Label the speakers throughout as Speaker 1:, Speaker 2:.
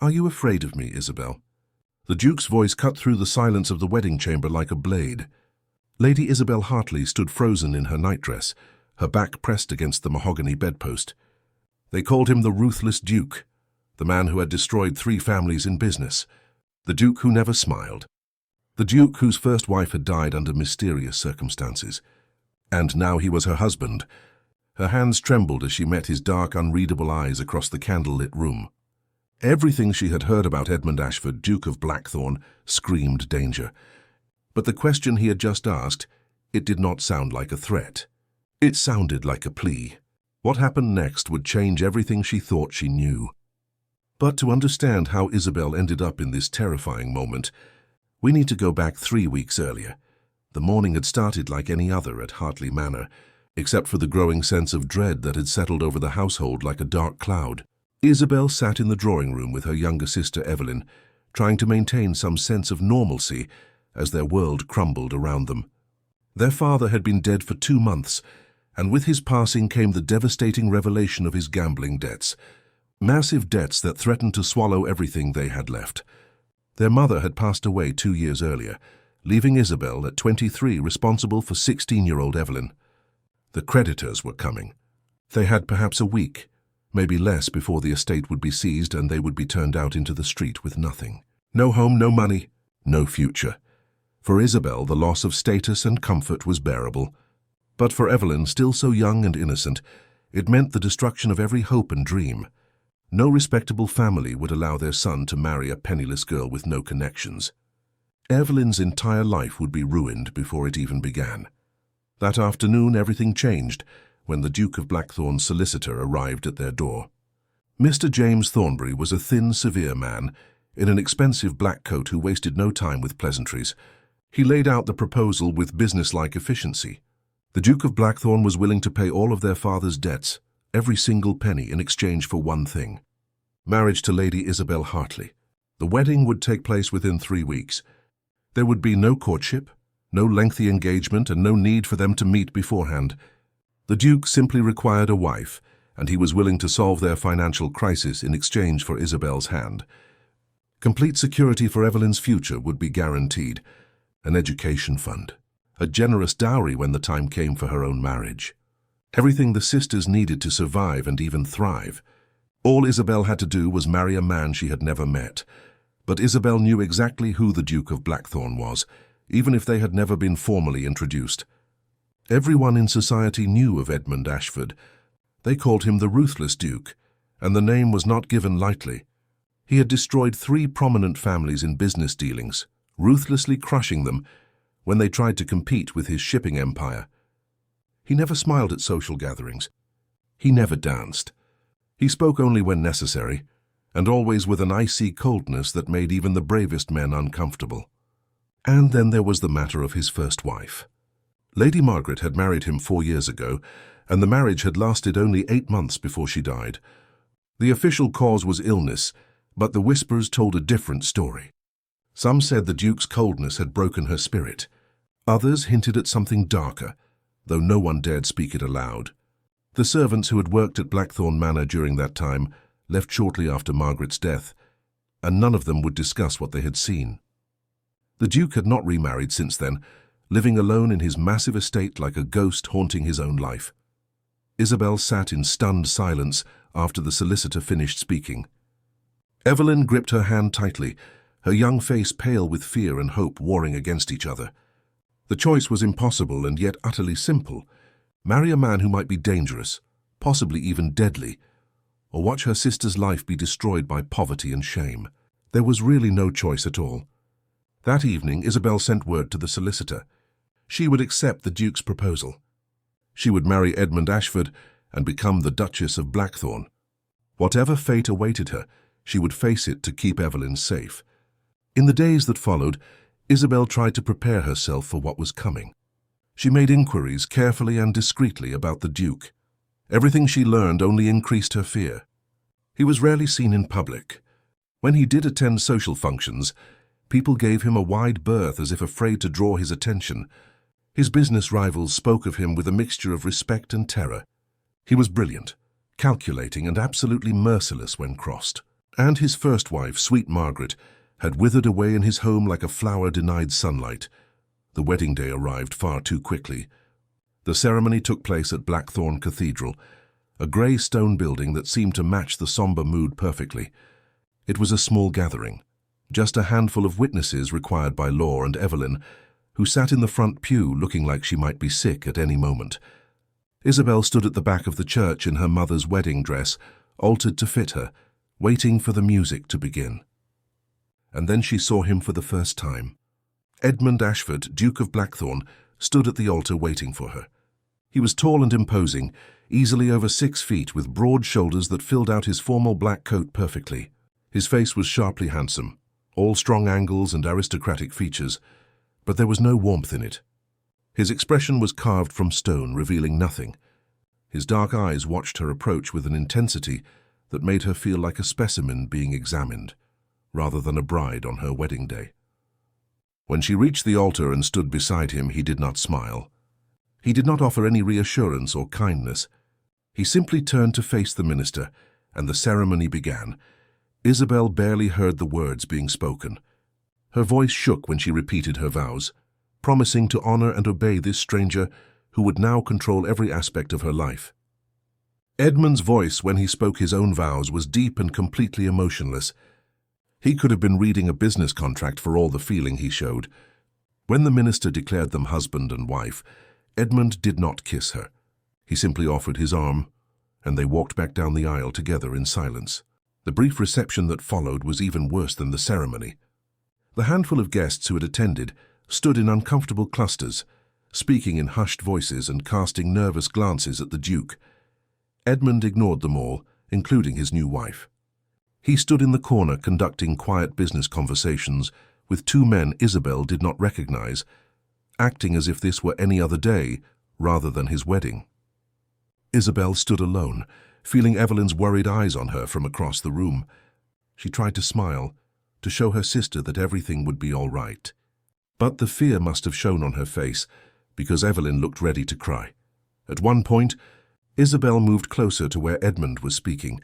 Speaker 1: "Are you afraid of me, Isabelle?" The Duke's voice cut through the silence of the wedding chamber like a blade. Lady Isabelle Hartley stood frozen in her nightdress, her back pressed against the mahogany bedpost. They called him the Ruthless Duke, the man who had destroyed 3 families in business, the Duke who never smiled, the Duke whose first wife had died under mysterious circumstances. And now he was her husband. Her hands trembled as she met his dark, unreadable eyes across the candle-lit room. Everything she had heard about Edmund Ashford, Duke of Blackthorn, screamed danger. But the question he had just asked, it did not sound like a threat. It sounded like a plea. What happened next would change everything she thought she knew. But to understand how Isabelle ended up in this terrifying moment, we need to go back 3 weeks earlier. The morning had started like any other at Hartley Manor, except for the growing sense of dread that had settled over the household like a dark cloud. Isabelle sat in the drawing room with her younger sister Evelyn, trying to maintain some sense of normalcy as their world crumbled around them. Their father had been dead for 2 months, and with his passing came the devastating revelation of his gambling debts. Massive debts that threatened to swallow everything they had left. Their mother had passed away 2 years earlier, leaving Isabelle at 23 responsible for 16-year-old Evelyn. The creditors were coming. They had perhaps a week, maybe less, before the estate would be seized and they would be turned out into the street with nothing. No home, no money, no future. For Isabelle, the loss of status and comfort was bearable. But for Evelyn, still so young and innocent, it meant the destruction of every hope and dream. No respectable family would allow their son to marry a penniless girl with no connections. Evelyn's entire life would be ruined before it even began. That afternoon, everything changed when the Duke of Blackthorn's solicitor arrived at their door. Mr. James Thornbury was a thin, severe man in an expensive black coat who wasted no time with pleasantries. He laid out the proposal with businesslike efficiency. The Duke of Blackthorn was willing to pay all of their father's debts, every single penny, in exchange for one thing: marriage to Lady Isabelle Hartley. The wedding would take place within 3 weeks. There would be no courtship, no lengthy engagement, and no need for them to meet beforehand. The Duke simply required a wife, and he was willing to solve their financial crisis in exchange for Isabelle's hand. Complete security for Evelyn's future would be guaranteed, an education fund, a generous dowry when the time came for her own marriage. Everything the sisters needed to survive and even thrive. All Isabelle had to do was marry a man she had never met. But Isabelle knew exactly who the Duke of Blackthorn was, even if they had never been formally introduced. Everyone in society knew of Edmund Ashford. They called him the Ruthless Duke, and the name was not given lightly. He had destroyed 3 prominent families in business dealings, ruthlessly crushing them when they tried to compete with his shipping empire. He never smiled at social gatherings. He never danced. He spoke only when necessary, and always with an icy coldness that made even the bravest men uncomfortable. And then there was the matter of his first wife. Lady Margaret had married him 4 years ago, and the marriage had lasted only 8 months before she died. The official cause was illness, but the whispers told a different story. Some said the Duke's coldness had broken her spirit. Others hinted at something darker, though no one dared speak it aloud. The servants who had worked at Blackthorn Manor during that time left shortly after Margaret's death, and none of them would discuss what they had seen. The Duke had not remarried since then, living alone in his massive estate like a ghost haunting his own life. Isabelle sat in stunned silence after the solicitor finished speaking. Evelyn gripped her hand tightly, her young face pale with fear and hope warring against each other. The choice was impossible and yet utterly simple. Marry a man who might be dangerous, possibly even deadly, or watch her sister's life be destroyed by poverty and shame. There was really no choice at all. That evening, Isabelle sent word to the solicitor. She would accept the Duke's proposal. She would marry Edmund Ashford and become the Duchess of Blackthorn. Whatever fate awaited her, she would face it to keep Evelyn safe. In the days that followed, Isabelle tried to prepare herself for what was coming. She made inquiries carefully and discreetly about the Duke. Everything she learned only increased her fear. He was rarely seen in public. When he did attend social functions, people gave him a wide berth as if afraid to draw his attention. His business rivals spoke of him with a mixture of respect and terror. He was brilliant, calculating, and absolutely merciless when crossed. And his first wife, sweet Margaret, had withered away in his home like a flower denied sunlight. The wedding day arrived far too quickly. The ceremony took place at Blackthorn Cathedral, a grey stone building that seemed to match the sombre mood perfectly. It was a small gathering, just a handful of witnesses required by law and Evelyn, who sat in the front pew looking like she might be sick at any moment. Isabelle stood at the back of the church in her mother's wedding dress, altered to fit her, waiting for the music to begin. And then she saw him for the first time. Edmund Ashford, Duke of Blackthorn, stood at the altar waiting for her. He was tall and imposing, easily over 6 feet, with broad shoulders that filled out his formal black coat perfectly. His face was sharply handsome, all strong angles and aristocratic features, but there was no warmth in it. His expression was carved from stone, revealing nothing. His dark eyes watched her approach with an intensity that made her feel like a specimen being examined, rather than a bride on her wedding day. When she reached the altar and stood beside him, he did not smile. He did not offer any reassurance or kindness. He simply turned to face the minister, and the ceremony began. Isabelle barely heard the words being spoken. Her voice shook when she repeated her vows, promising to honor and obey this stranger who would now control every aspect of her life. Edmund's voice, when he spoke his own vows, was deep and completely emotionless. He could have been reading a business contract for all the feeling he showed. When the minister declared them husband and wife, Edmund did not kiss her. He simply offered his arm, and they walked back down the aisle together in silence. The brief reception that followed was even worse than the ceremony. The handful of guests who had attended stood in uncomfortable clusters, speaking in hushed voices and casting nervous glances at the Duke. Edmund ignored them all, including his new wife. He stood in the corner conducting quiet business conversations with 2 men Isabelle did not recognize, acting as if this were any other day rather than his wedding. Isabelle stood alone, feeling Evelyn's worried eyes on her from across the room. She tried to smile, to show her sister that everything would be all right. But the fear must have shown on her face, because Evelyn looked ready to cry. At one point, Isabelle moved closer to where Edmund was speaking,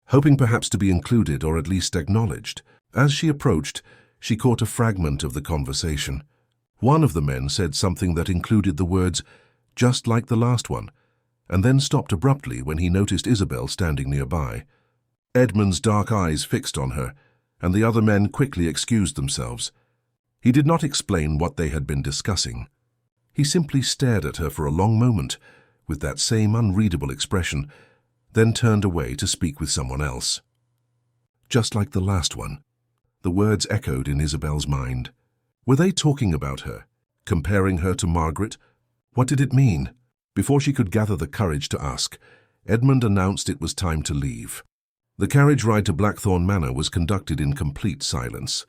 Speaker 1: hoping perhaps to be included or at least acknowledged. As she approached, she caught a fragment of the conversation. One of the men said something that included the words, "just like the last one," and then stopped abruptly when he noticed Isabelle standing nearby. Edmund's dark eyes fixed on her, and the other men quickly excused themselves. He did not explain what they had been discussing. He simply stared at her for a long moment, with that same unreadable expression, then turned away to speak with someone else. Just like the last one. The words echoed in Isabelle's mind. Were they talking about her, comparing her to Margaret? What did it mean? Before she could gather the courage to ask, Edmund announced it was time to leave. The carriage ride to Blackthorn Manor was conducted in complete silence.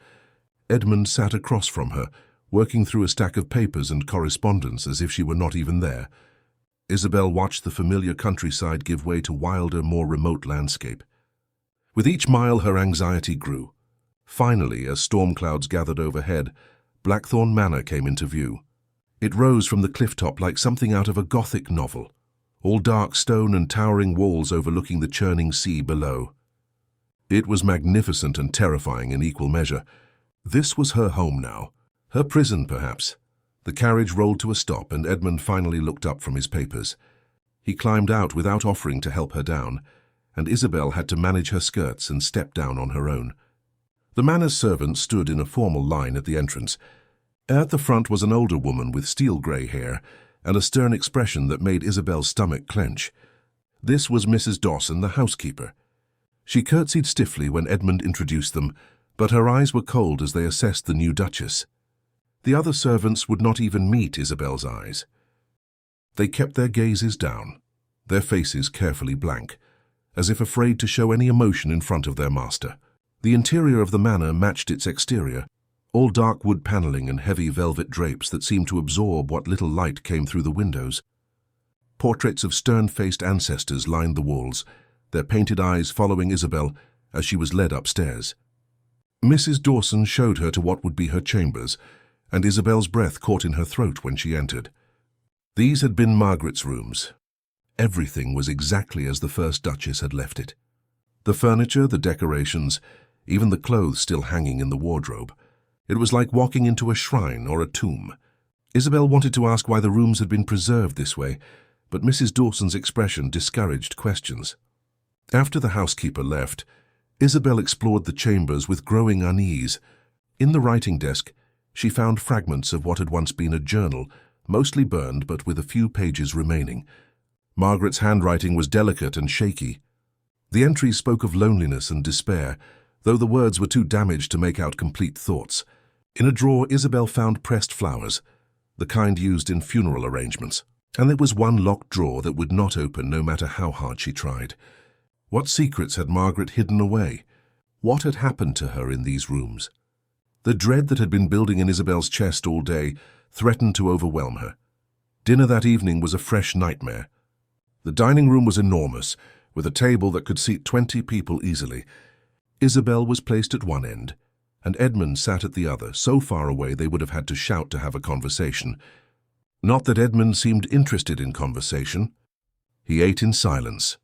Speaker 1: Edmund sat across from her, working through a stack of papers and correspondence as if she were not even there. Isabelle watched the familiar countryside give way to wilder, more remote landscape. With each mile, her anxiety grew. Finally, as storm clouds gathered overhead, Blackthorn Manor came into view. It rose from the clifftop like something out of a Gothic novel, all dark stone and towering walls overlooking the churning sea below. It was magnificent and terrifying in equal measure. This was her home now, her prison perhaps. The carriage rolled to a stop and Edmund finally looked up from his papers. He climbed out without offering to help her down, and Isabelle had to manage her skirts and step down on her own. The manor's servants stood in a formal line at the entrance. At the front was an older woman with steel-grey hair and a stern expression that made Isabelle's stomach clench. This was Mrs. Dawson, the housekeeper. She curtsied stiffly when Edmund introduced them, but her eyes were cold as they assessed the new Duchess. The other servants would not even meet Isabelle's eyes. They kept their gazes down, their faces carefully blank, as if afraid to show any emotion in front of their master. The interior of the manor matched its exterior, all dark wood paneling and heavy velvet drapes that seemed to absorb what little light came through the windows. Portraits of stern-faced ancestors lined the walls, their painted eyes following Isabelle as she was led upstairs. Mrs. Dawson showed her to what would be her chambers, and Isabelle's breath caught in her throat when she entered. These had been Margaret's rooms. Everything was exactly as the first Duchess had left it. The furniture, the decorations, even the clothes still hanging in the wardrobe. It was like walking into a shrine or a tomb. Isabelle wanted to ask why the rooms had been preserved this way, but Mrs. Dawson's expression discouraged questions. After the housekeeper left, Isabelle explored the chambers with growing unease. In the writing desk, she found fragments of what had once been a journal, mostly burned but with a few pages remaining. Margaret's handwriting was delicate and shaky. The entries spoke of loneliness and despair, though the words were too damaged to make out complete thoughts. In a drawer, Isabelle found pressed flowers, the kind used in funeral arrangements, and there was one locked drawer that would not open no matter how hard she tried. What secrets had Margaret hidden away? What had happened to her in these rooms? The dread that had been building in Isabelle's chest all day threatened to overwhelm her. Dinner that evening was a fresh nightmare. The dining room was enormous, with a table that could seat 20 people easily. Isabelle was placed at one end, and Edmund sat at the other, so far away they would have had to shout to have a conversation. Not that Edmund seemed interested in conversation. He ate in silence,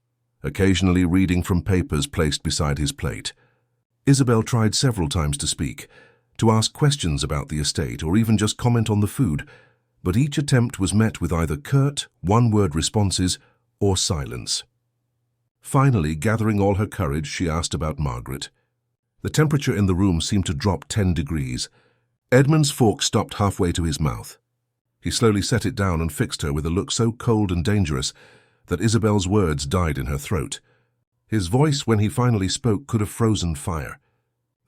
Speaker 1: occasionally reading from papers placed beside his plate. Isabelle tried several times to speak, to ask questions about the estate or even just comment on the food, but each attempt was met with either curt, one-word responses or silence. Finally, gathering all her courage, she asked about Margaret. The temperature in the room seemed to drop 10 degrees. Edmund's fork stopped halfway to his mouth. He slowly set it down and fixed her with a look so cold and dangerous that Isabelle's words died in her throat. His voice, when he finally spoke, could have frozen fire.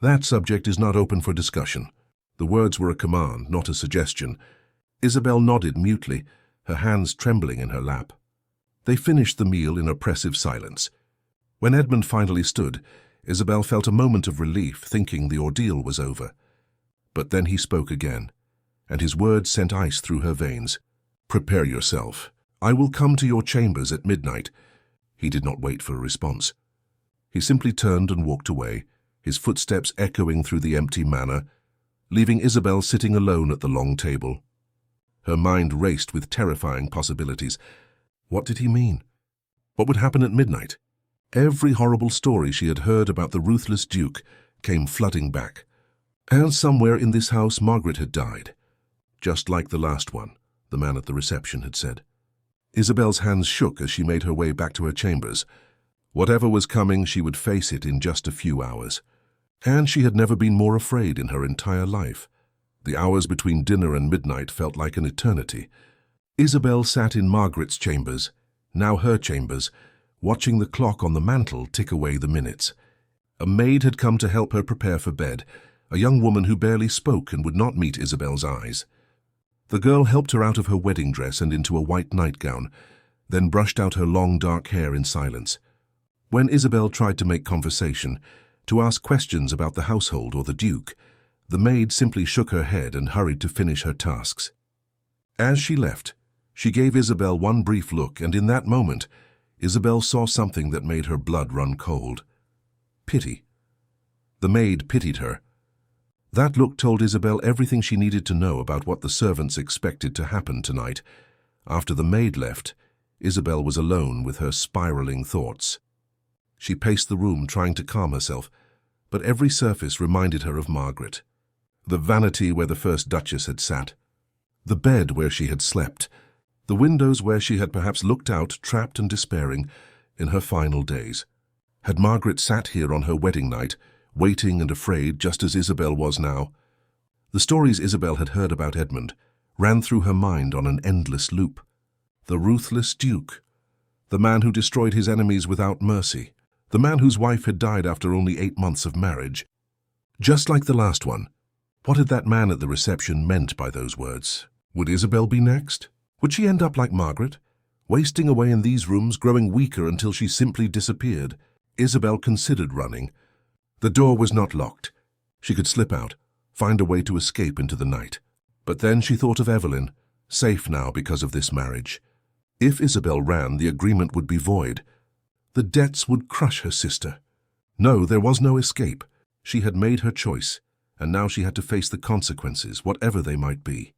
Speaker 1: "That subject is not open for discussion." The words were a command, not a suggestion. Isabelle nodded mutely, her hands trembling in her lap. They finished the meal in oppressive silence. When Edmund finally stood, Isabelle felt a moment of relief, thinking the ordeal was over. But then he spoke again, and his words sent ice through her veins. "Prepare yourself. I will come to your chambers at midnight." He did not wait for a response. He simply turned and walked away, his footsteps echoing through the empty manor, leaving Isabelle sitting alone at the long table. Her mind raced with terrifying possibilities. What did he mean? What would happen at midnight? Every horrible story she had heard about the Ruthless Duke came flooding back. And somewhere in this house Margaret had died. Just like the last one, the man at the reception had said. Isabelle's hands shook as she made her way back to her chambers. Whatever was coming, she would face it in just a few hours. And she had never been more afraid in her entire life. The hours between dinner and midnight felt like an eternity. Isabelle sat in Margaret's chambers, now her chambers, watching the clock on the mantel tick away the minutes. A maid had come to help her prepare for bed, a young woman who barely spoke and would not meet Isabelle's eyes. The girl helped her out of her wedding dress and into a white nightgown, then brushed out her long dark hair in silence. When Isabelle tried to make conversation, to ask questions about the household or the Duke, the maid simply shook her head and hurried to finish her tasks. As she left, she gave Isabelle one brief look, and in that moment, Isabelle saw something that made her blood run cold. Pity. The maid pitied her. That look told Isabelle everything she needed to know about what the servants expected to happen tonight. After the maid left, Isabelle was alone with her spiraling thoughts. She paced the room trying to calm herself, but every surface reminded her of Margaret. The vanity where the first Duchess had sat, the bed where she had slept, the windows where she had perhaps looked out, trapped and despairing, in her final days. Had Margaret sat here on her wedding night, waiting and afraid just as Isabelle was now? The stories Isabelle had heard about Edmund ran through her mind on an endless loop. The Ruthless Duke, the man who destroyed his enemies without mercy, the man whose wife had died after only 8 months of marriage. Just like the last one, what had that man at the reception meant by those words? Would Isabelle be next? Would she end up like Margaret, wasting away in these rooms, growing weaker until she simply disappeared? Isabelle considered running. The door was not locked. She could slip out, find a way to escape into the night. But then she thought of Evelyn, safe now because of this marriage. If Isabelle ran, the agreement would be void. The debts would crush her sister. No, there was no escape. She had made her choice, and now she had to face the consequences, whatever they might be.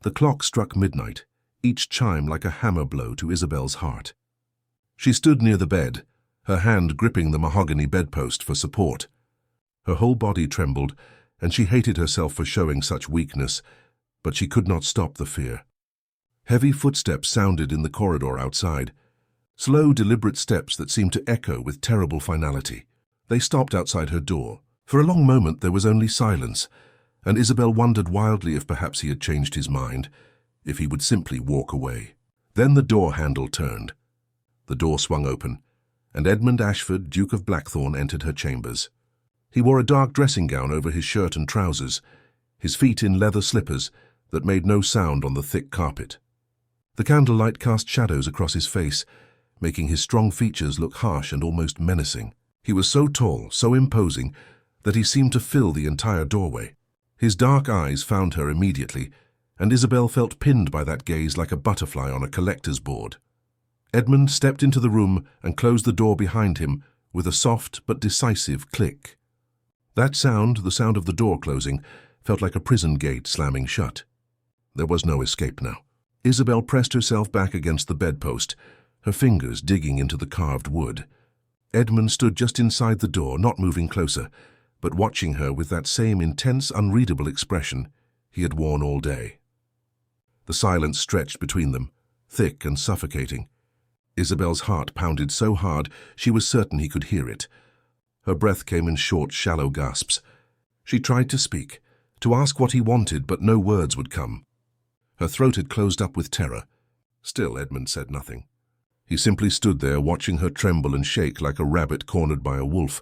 Speaker 1: The clock struck midnight, each chime like a hammer blow to Isabelle's heart. She stood near the bed, her hand gripping the mahogany bedpost for support. Her whole body trembled, and she hated herself for showing such weakness, but she could not stop the fear. Heavy footsteps sounded in the corridor outside, slow, deliberate steps that seemed to echo with terrible finality. They stopped outside her door. For a long moment there was only silence, and Isabelle wondered wildly if perhaps he had changed his mind, if he would simply walk away. Then the door handle turned. The door swung open, and Edmund Ashford, Duke of Blackthorn, entered her chambers. He wore a dark dressing gown over his shirt and trousers, his feet in leather slippers that made no sound on the thick carpet. The candlelight cast shadows across his face, making his strong features look harsh and almost menacing. He was so tall, so imposing, that he seemed to fill the entire doorway. His dark eyes found her immediately, and Isabelle felt pinned by that gaze like a butterfly on a collector's board. Edmund stepped into the room and closed the door behind him with a soft but decisive click. That sound, the sound of the door closing, felt like a prison gate slamming shut. There was no escape now. Isabelle pressed herself back against the bedpost, her fingers digging into the carved wood. Edmund stood just inside the door, not moving closer, but watching her with that same intense, unreadable expression he had worn all day. The silence stretched between them, thick and suffocating. Isabelle's heart pounded so hard she was certain he could hear it. Her breath came in short, shallow gasps. She tried to speak, to ask what he wanted, but no words would come. Her throat had closed up with terror. Still, Edmund said nothing. He simply stood there, watching her tremble and shake like a rabbit cornered by a wolf.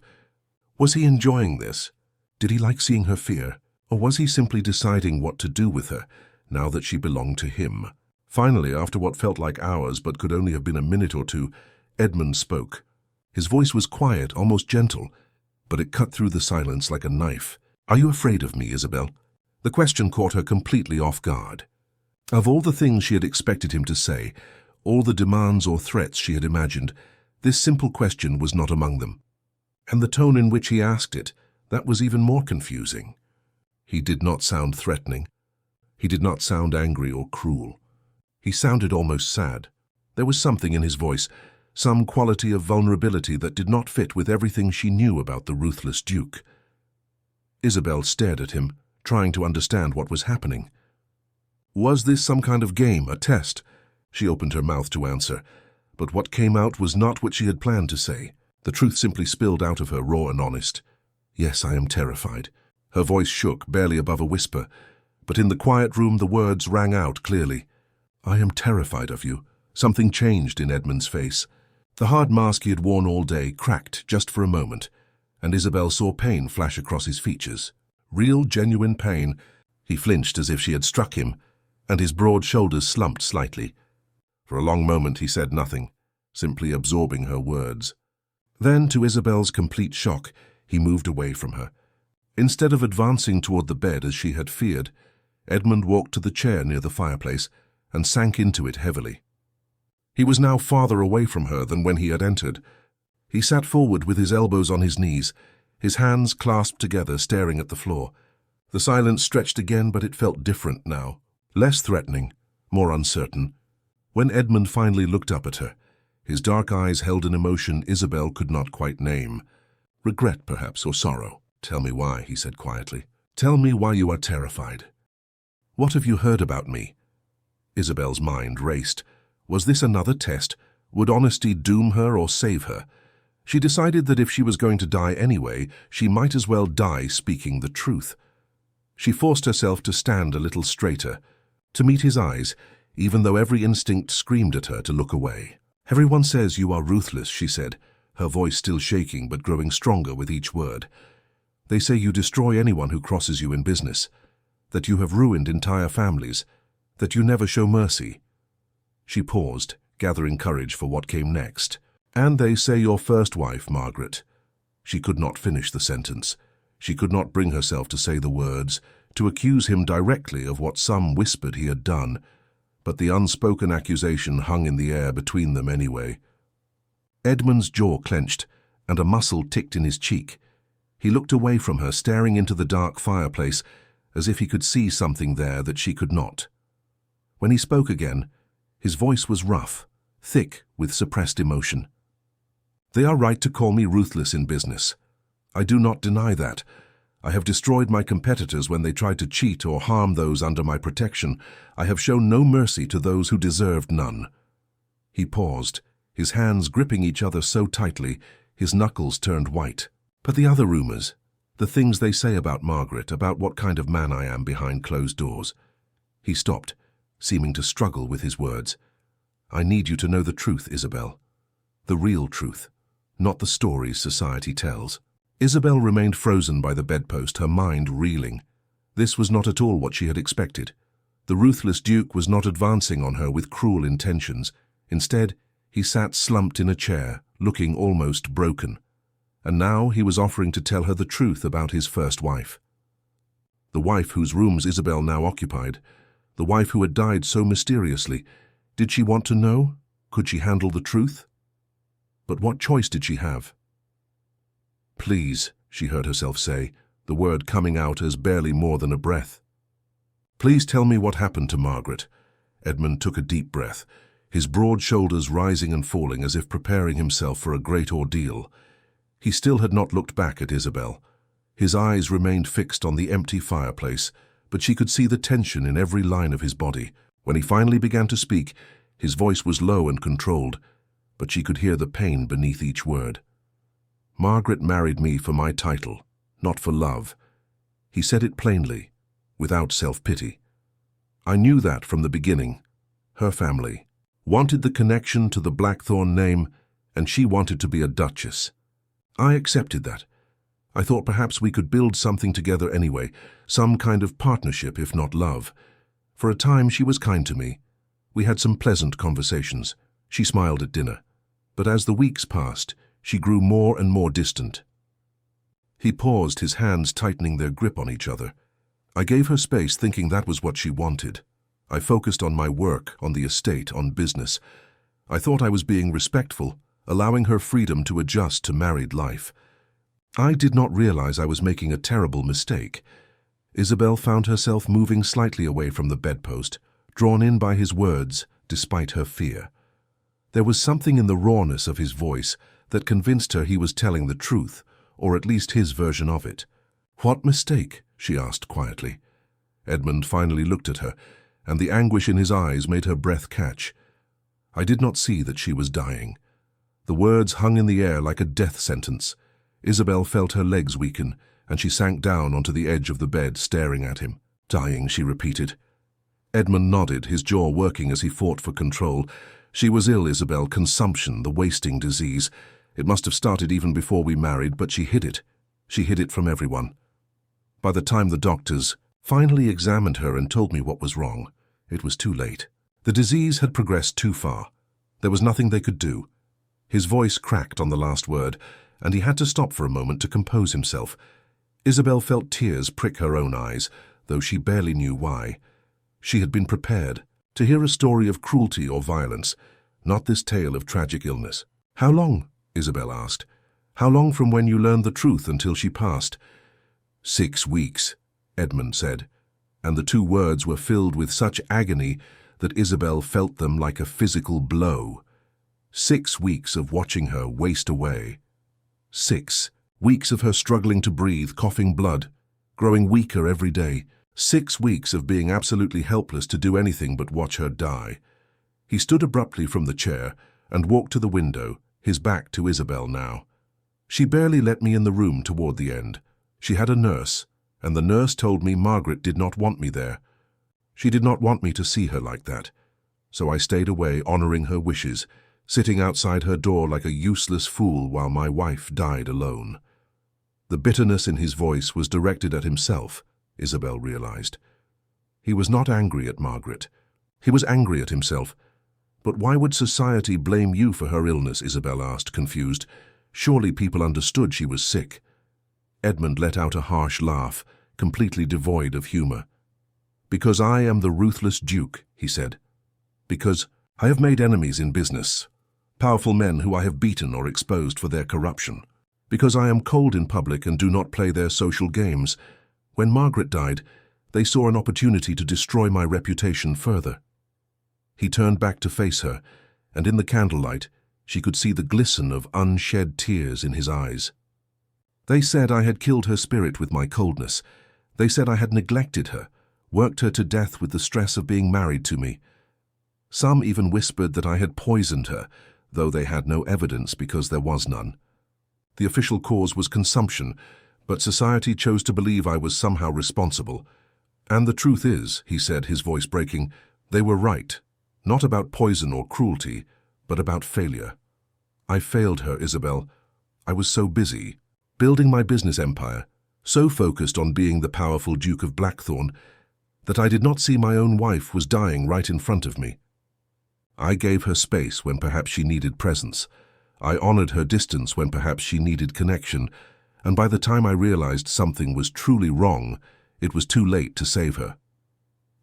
Speaker 1: Was he enjoying this? Did he like seeing her fear? Or was he simply deciding what to do with her, now that she belonged to him? Finally, after what felt like hours but could only have been a minute or two, Edmund spoke. His voice was quiet, almost gentle, but it cut through the silence like a knife. "Are you afraid of me, Isabelle?" The question caught her completely off guard. Of all the things she had expected him to say, all the demands or threats she had imagined, this simple question was not among them. And the tone in which he asked it, that was even more confusing. He did not sound threatening. He did not sound angry or cruel. He sounded almost sad. There was something in his voice, some quality of vulnerability that did not fit with everything she knew about the Ruthless Duke. Isabelle stared at him, trying to understand what was happening. Was this some kind of game, a test? She opened her mouth to answer, but what came out was not what she had planned to say. The truth simply spilled out of her, raw and honest. "Yes, I am terrified." Her voice shook, barely above a whisper, but in the quiet room the words rang out clearly. "I am terrified of you." Something changed in Edmund's face. The hard mask he had worn all day cracked just for a moment, and Isabelle saw pain flash across his features. Real, genuine pain. He flinched as if she had struck him, and his broad shoulders slumped slightly. For a long moment he said nothing, simply absorbing her words. Then, to Isabelle's complete shock, he moved away from her. Instead of advancing toward the bed as she had feared, Edmund walked to the chair near the fireplace and sank into it heavily. He was now farther away from her than when he had entered. He sat forward with his elbows on his knees, his hands clasped together, staring at the floor. The silence stretched again, but it felt different now. Less threatening, more uncertain. When Edmund finally looked up at her, his dark eyes held an emotion Isabelle could not quite name. Regret, perhaps, or sorrow. "Tell me why," he said quietly. "Tell me why you are terrified. What have you heard about me?" Isabelle's mind raced. Was this another test? Would honesty doom her or save her? She decided that if she was going to die anyway, she might as well die speaking the truth. She forced herself to stand a little straighter, to meet his eyes, even though every instinct screamed at her to look away. "Everyone says you are ruthless," she said, her voice still shaking but growing stronger with each word. "They say you destroy anyone who crosses you in business, that you have ruined entire families, that you never show mercy." She paused, gathering courage for what came next. "And they say your first wife, Margaret." She could not finish the sentence. She could not bring herself to say the words, to accuse him directly of what some whispered he had done, but the unspoken accusation hung in the air between them anyway. Edmund's jaw clenched, and a muscle ticked in his cheek. He looked away from her, staring into the dark fireplace, as if he could see something there that she could not. When he spoke again, his voice was rough, thick with suppressed emotion. They are right to call me ruthless in business. I do not deny that. I have destroyed my competitors when they tried to cheat or harm those under my protection. I have shown no mercy to those who deserved none." He paused, his hands gripping each other so tightly, his knuckles turned white. "But the other rumors, the things they say about Margaret, about what kind of man I am behind closed doors." He stopped, seeming to struggle with his words. "I need you to know the truth, Isabelle. The real truth, not the stories society tells." Isabelle remained frozen by the bedpost, her mind reeling. This was not at all what she had expected. The ruthless Duke was not advancing on her with cruel intentions. Instead, he sat slumped in a chair, looking almost broken. And now he was offering to tell her the truth about his first wife. The wife whose rooms Isabelle now occupied. The wife who had died so mysteriously. Did she want to know? Could she handle the truth? But what choice did she have? "Please," she heard herself say, the word coming out as barely more than a breath. "Please tell me what happened to Margaret." Edmund took a deep breath, his broad shoulders rising and falling as if preparing himself for a great ordeal. He still had not looked back at Isabelle. His eyes remained fixed on the empty fireplace, but she could see the tension in every line of his body. When he finally began to speak, his voice was low and controlled, but she could hear the pain beneath each word. "Margaret married me for my title, not for love." He said it plainly, without self-pity. "I knew that from the beginning. Her family wanted the connection to the Blackthorn name, and she wanted to be a duchess. I accepted that. I thought perhaps we could build something together anyway, some kind of partnership, if not love. For a time she was kind to me. We had some pleasant conversations. She smiled at dinner. But as the weeks passed, she grew more and more distant." He paused, his hands tightening their grip on each other. "I gave her space, thinking that was what she wanted. I focused on my work, on the estate, on business. I thought I was being respectful, allowing her freedom to adjust to married life. I did not realize I was making a terrible mistake." Isabelle found herself moving slightly away from the bedpost, drawn in by his words, despite her fear. There was something in the rawness of his voice that convinced her he was telling the truth, or at least his version of it. "What mistake?" she asked quietly. Edmund finally looked at her, and the anguish in his eyes made her breath catch. "I did not see that she was dying." The words hung in the air like a death sentence. Isabelle felt her legs weaken, and she sank down onto the edge of the bed, staring at him. "Dying," she repeated. Edmund nodded, his jaw working as he fought for control. "She was ill, Isabelle, consumption, the wasting disease. It must have started even before we married, but she hid it. She hid it from everyone. By the time the doctors finally examined her and told me what was wrong, it was too late. The disease had progressed too far. There was nothing they could do." His voice cracked on the last word, and he had to stop for a moment to compose himself. Isabelle felt tears prick her own eyes, though she barely knew why. She had been prepared to hear a story of cruelty or violence, not this tale of tragic illness. "How long?" Isabelle asked. "How long from when you learned the truth until she passed?" 6 weeks, Edmund said, and the two words were filled with such agony that Isabelle felt them like a physical blow. 6 weeks of watching her waste away. 6 weeks of her struggling to breathe, coughing blood, growing weaker every day. 6 weeks of being absolutely helpless to do anything but watch her die. He stood abruptly from the chair and walked to the window, his back to Isabelle now. "She barely let me in the room toward the end. She had a nurse, and the nurse told me Margaret did not want me there. She did not want me to see her like that. So I stayed away, honoring her wishes, sitting outside her door like a useless fool while my wife died alone." The bitterness in his voice was directed at himself, Isabelle realized. He was not angry at Margaret. He was angry at himself. "But why would society blame you for her illness?" Isabelle asked, confused. "Surely people understood she was sick." Edmund let out a harsh laugh, completely devoid of humor. "Because I am the Ruthless Duke," he said. "Because I have made enemies in business, powerful men who I have beaten or exposed for their corruption. Because I am cold in public and do not play their social games. When Margaret died, they saw an opportunity to destroy my reputation further." He turned back to face her, and in the candlelight, She could see the glisten of unshed tears in his eyes. They said I had killed her spirit with my coldness. They said I had neglected her, worked her to death with the stress of being married to me. Some even whispered that I had poisoned her, though they had no evidence because there was none. The official cause was consumption, but society chose to believe I was somehow responsible. And the truth is, he said, his voice breaking, they were right. Not about poison or cruelty, but about failure. I failed her, Isabelle. I was so busy, building my business empire, so focused on being the powerful Duke of Blackthorn, that I did not see my own wife was dying right in front of me. I gave her space when perhaps she needed presence. I honored her distance when perhaps she needed connection, and by the time I realized something was truly wrong, it was too late to save her.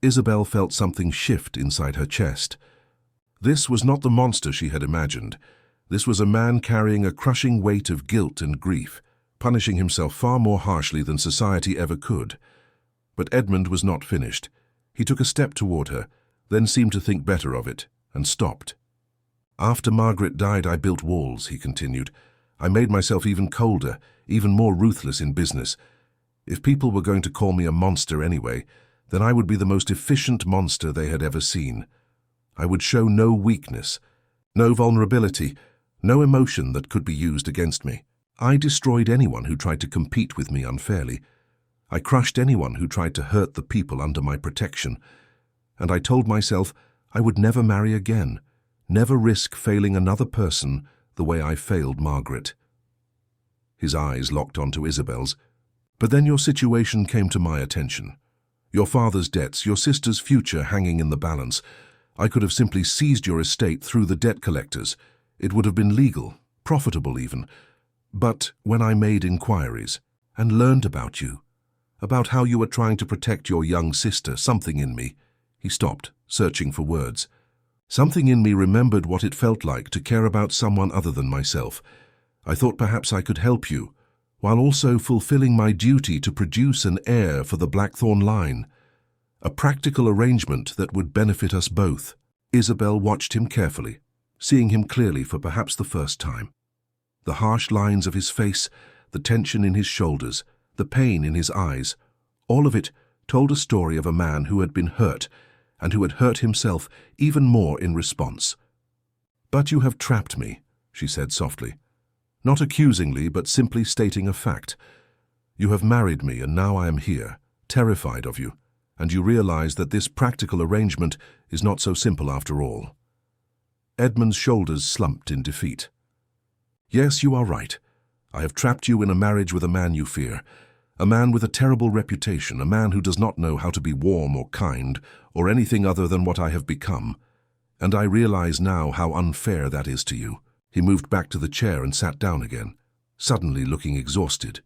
Speaker 1: Isabelle felt something shift inside her chest. This was not the monster she had imagined. This was a man carrying a crushing weight of guilt and grief, punishing himself far more harshly than society ever could. But Edmund was not finished. He took a step toward her, then seemed to think better of it, and stopped. After Margaret died, I built walls, he continued. I made myself even colder, even more ruthless in business. If people were going to call me a monster anyway, then I would be the most efficient monster they had ever seen. I would show no weakness, no vulnerability, no emotion that could be used against me. I destroyed anyone who tried to compete with me unfairly. I crushed anyone who tried to hurt the people under my protection. And I told myself I would never marry again, never risk failing another person the way I failed Margaret. His eyes locked onto Isabelle's. But then your situation came to my attention. Your father's debts, your sister's future hanging in the balance. I could have simply seized your estate through the debt collectors. It would have been legal, profitable even. But when I made inquiries and learned about you, about how you were trying to protect your young sister, something in me, he stopped, searching for words. Something in me remembered what it felt like to care about someone other than myself. I thought perhaps I could help you, while also fulfilling my duty to produce an heir for the Blackthorn line. A practical arrangement that would benefit us both. Isabelle watched him carefully, seeing him clearly for perhaps the first time. The harsh lines of his face, the tension in his shoulders, the pain in his eyes, all of it told a story of a man who had been hurt, and who had hurt himself even more in response. "But you have trapped me," she said softly. Not accusingly, but simply stating a fact. "You have married me, and now I am here, terrified of you, and you realize that this practical arrangement is not so simple after all." Edmund's shoulders slumped in defeat. "Yes, you are right. I have trapped you in a marriage with a man you fear, a man with a terrible reputation, a man who does not know how to be warm or kind, or anything other than what I have become. And I realize now how unfair that is to you." He moved back to the chair and sat down again, suddenly looking exhausted.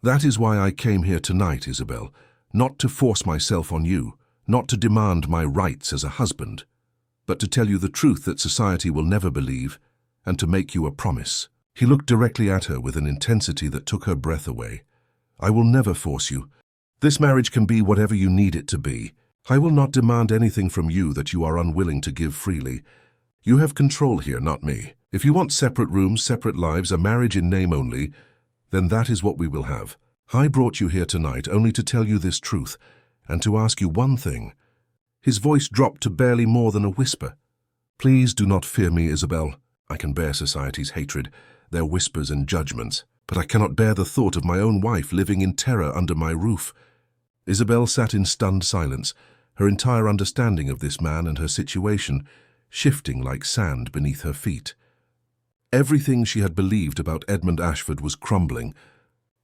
Speaker 1: "That is why I came here tonight, Isabelle, not to force myself on you, not to demand my rights as a husband, but to tell you the truth that society will never believe, and to make you a promise." He looked directly at her with an intensity that took her breath away. "I will never force you. This marriage can be whatever you need it to be. I will not demand anything from you that you are unwilling to give freely. You have control here, not me. If you want separate rooms, separate lives, a marriage in name only, then that is what we will have. I brought you here tonight only to tell you this truth, and to ask you one thing." His voice dropped to barely more than a whisper. "Please do not fear me, Isabelle. I can bear society's hatred, their whispers and judgments, but I cannot bear the thought of my own wife living in terror under my roof." Isabelle sat in stunned silence, her entire understanding of this man and her situation shifting like sand beneath her feet. Everything she had believed about Edmund Ashford was crumbling,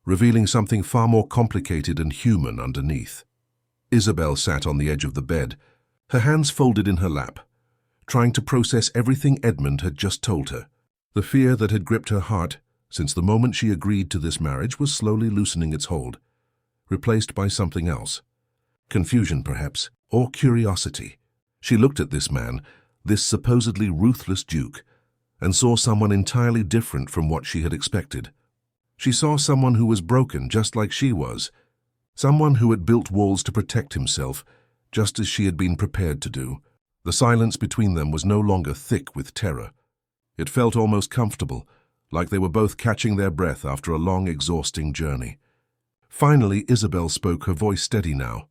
Speaker 1: revealing something far more complicated and human underneath. Isabelle sat on the edge of the bed, her hands folded in her lap, trying to process everything Edmund had just told her. The fear that had gripped her heart since the moment she agreed to this marriage was slowly loosening its hold, replaced by something else. Confusion, perhaps, or curiosity. She looked at this man, this supposedly ruthless Duke, and saw someone entirely different from what she had expected. She saw someone who was broken just like she was, someone who had built walls to protect himself, just as she had been prepared to do. The silence between them was no longer thick with terror. It felt almost comfortable, like they were both catching their breath after a long, exhausting journey. Finally, Isabelle spoke, her voice steady now.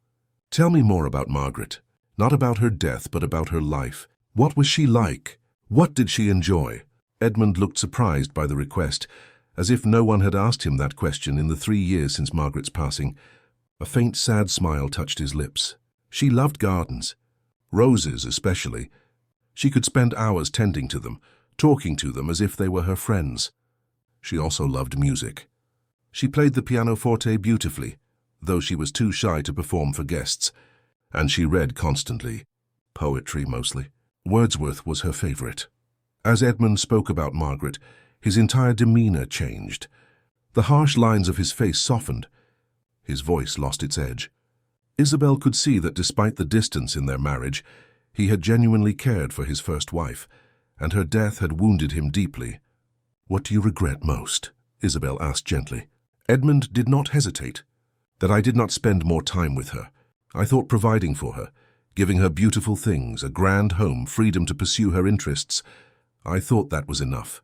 Speaker 1: "Tell me more about Margaret. Not about her death, but about her life. What was she like? What did she enjoy?" Edmund looked surprised by the request, as if no one had asked him that question in the 3 years since Margaret's passing. A faint, sad smile touched his lips. She loved gardens. Roses, especially. She could spend hours tending to them, talking to them as if they were her friends. She also loved music. She played the pianoforte beautifully, though she was too shy to perform for guests, and she read constantly. Poetry, mostly. Wordsworth was her favorite. As Edmund spoke about Margaret, his entire demeanor changed. The harsh lines of his face softened. His voice lost its edge. Isabelle could see that despite the distance in their marriage, he had genuinely cared for his first wife, and her death had wounded him deeply. "What do you regret most?" Isabelle asked gently. Edmund did not hesitate. "That I did not spend more time with her. I thought providing for her, giving her beautiful things, a grand home, freedom to pursue her interests, I thought that was enough.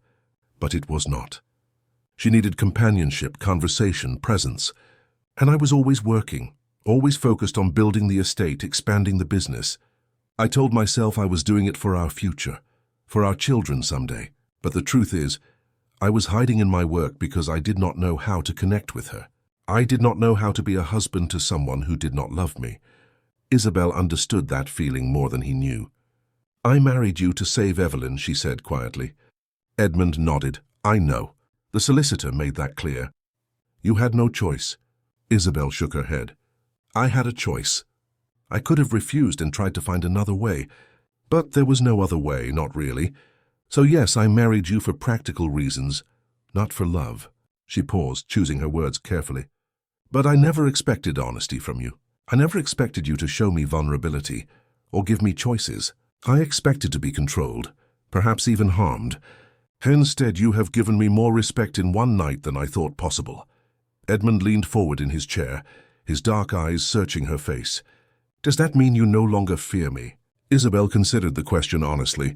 Speaker 1: But it was not. She needed companionship, conversation, presence. And I was always working, always focused on building the estate, expanding the business. I told myself I was doing it for our future, for our children someday. But the truth is, I was hiding in my work because I did not know how to connect with her. I did not know how to be a husband to someone who did not love me." Isabelle understood that feeling more than he knew. "I married you to save Evelyn," she said quietly. Edmund nodded. "I know. The solicitor made that clear." "You had no choice." Isabelle shook her head. "I had a choice. I could have refused and tried to find another way, but there was no other way, not really. So yes, I married you for practical reasons, not for love." She paused, choosing her words carefully. "But I never expected honesty from you. I never expected you to show me vulnerability or give me choices. I expected to be controlled, perhaps even harmed. Instead, you have given me more respect in one night than I thought possible." Edmund leaned forward in his chair, his dark eyes searching her face. "Does that mean you no longer fear me?" Isabelle considered the question honestly.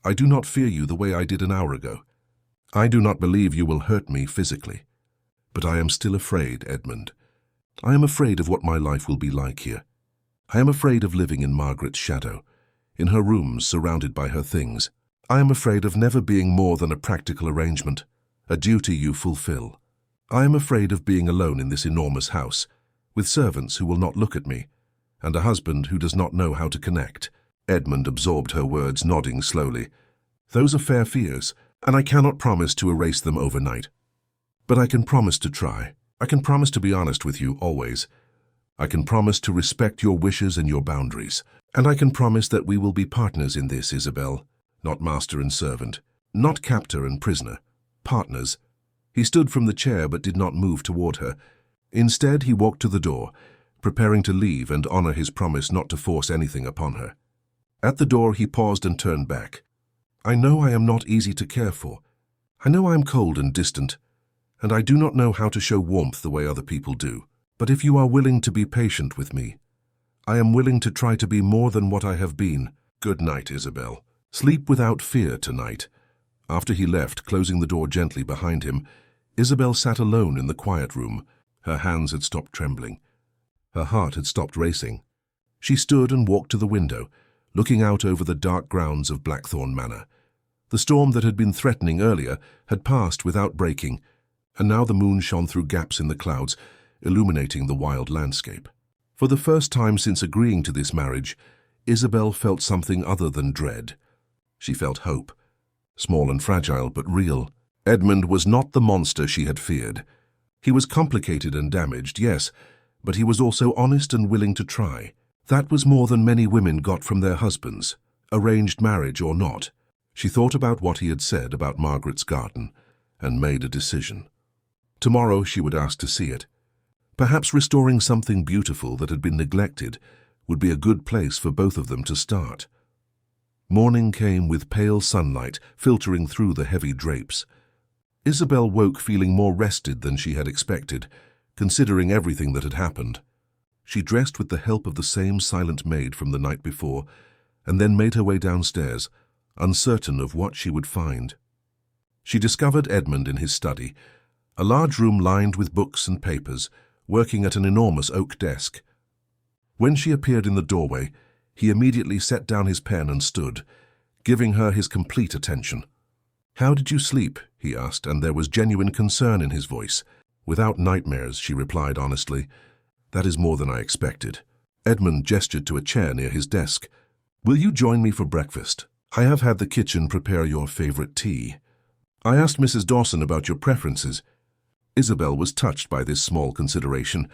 Speaker 1: "I do not fear you the way I did an hour ago. I do not believe you will hurt me physically. But I am still afraid, Edmund. I am afraid of what my life will be like here. I am afraid of living in Margaret's shadow, in her rooms surrounded by her things. I am afraid of never being more than a practical arrangement, a duty you fulfill. I am afraid of being alone in this enormous house, with servants who will not look at me, and a husband who does not know how to connect." Edmund absorbed her words, nodding slowly. "Those are fair fears, and I cannot promise to erase them overnight. But I can promise to try. I can promise to be honest with you always. I can promise to respect your wishes and your boundaries. And I can promise that we will be partners in this, Isabelle. Not master and servant, not captor and prisoner. Partners." He stood from the chair but did not move toward her. Instead, he walked to the door, preparing to leave and honor his promise not to force anything upon her. At the door, he paused and turned back. "I know I am not easy to care for. I know I am cold and distant, and I do not know how to show warmth the way other people do. But if you are willing to be patient with me, I am willing to try to be more than what I have been. Good night, Isabelle. Sleep without fear tonight." After he left, closing the door gently behind him, Isabelle sat alone in the quiet room. Her hands had stopped trembling. Her heart had stopped racing. She stood and walked to the window, looking out over the dark grounds of Blackthorn Manor. The storm that had been threatening earlier had passed without breaking, and now the moon shone through gaps in the clouds, illuminating the wild landscape. For the first time since agreeing to this marriage, Isabelle felt something other than dread. She felt hope, small and fragile, but real. Edmund was not the monster she had feared. He was complicated and damaged, yes, but he was also honest and willing to try. That was more than many women got from their husbands, arranged marriage or not. She thought about what he had said about Margaret's garden and made a decision. Tomorrow she would ask to see it. Perhaps restoring something beautiful that had been neglected would be a good place for both of them to start. Morning came with pale sunlight filtering through the heavy drapes. Isabelle woke feeling more rested than she had expected, considering everything that had happened. She dressed with the help of the same silent maid from the night before, and then made her way downstairs, uncertain of what she would find. She discovered Edmund in his study, a large room lined with books and papers, working at an enormous oak desk. When she appeared in the doorway, he immediately set down his pen and stood, giving her his complete attention. "How did you sleep?" he asked, and there was genuine concern in his voice. "Without nightmares," she replied honestly. "That is more than I expected." Edmund gestured to a chair near his desk. "Will you join me for breakfast? I have had the kitchen prepare your favorite tea. I asked Mrs. Dawson about your preferences." Isabelle was touched by this small consideration.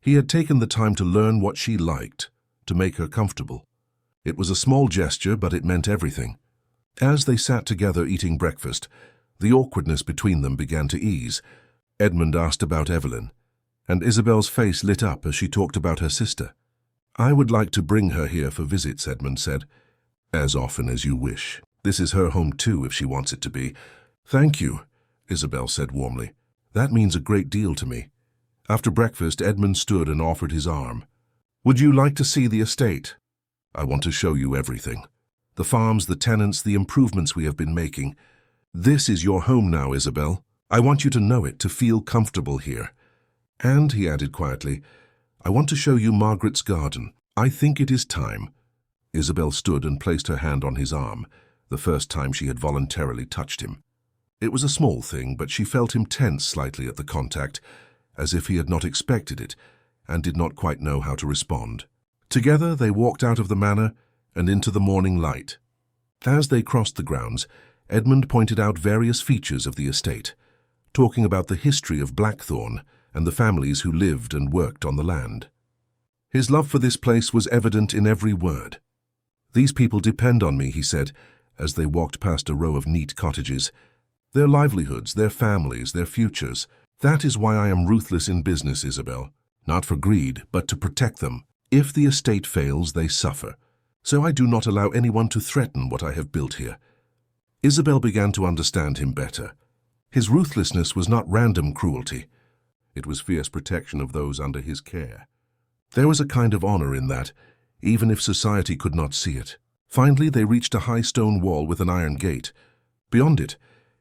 Speaker 1: He had taken the time to learn what she liked, to make her comfortable. It was a small gesture, but it meant everything. As they sat together eating breakfast, the awkwardness between them began to ease. Edmund asked about Evelyn, and Isabelle's face lit up as she talked about her sister. "I would like to bring her here for visits," Edmund said. "As often as you wish. This is her home too, if she wants it to be." "Thank you," Isabelle said warmly. "That means a great deal to me." After breakfast, Edmund stood and offered his arm. "Would you like to see the estate? I want to show you everything. The farms, the tenants, the improvements we have been making. This is your home now, Isabelle. I want you to know it, to feel comfortable here. And," he added quietly, "I want to show you Margaret's garden. I think it is time." Isabelle stood and placed her hand on his arm, the first time she had voluntarily touched him. It was a small thing, but she felt him tense slightly at the contact, as if he had not expected it, and did not quite know how to respond. Together they walked out of the manor and into the morning light. As they crossed the grounds, Edmund pointed out various features of the estate, talking about the history of Blackthorn and the families who lived and worked on the land. His love for this place was evident in every word. "These people depend on me," he said, as they walked past a row of neat cottages. "Their livelihoods, their families, their futures. That is why I am ruthless in business, Isabelle. Not for greed, but to protect them. If the estate fails, they suffer. So I do not allow anyone to threaten what I have built here." Isabelle began to understand him better. His ruthlessness was not random cruelty. It was fierce protection of those under his care. There was a kind of honor in that, even if society could not see it. Finally, they reached a high stone wall with an iron gate. Beyond it,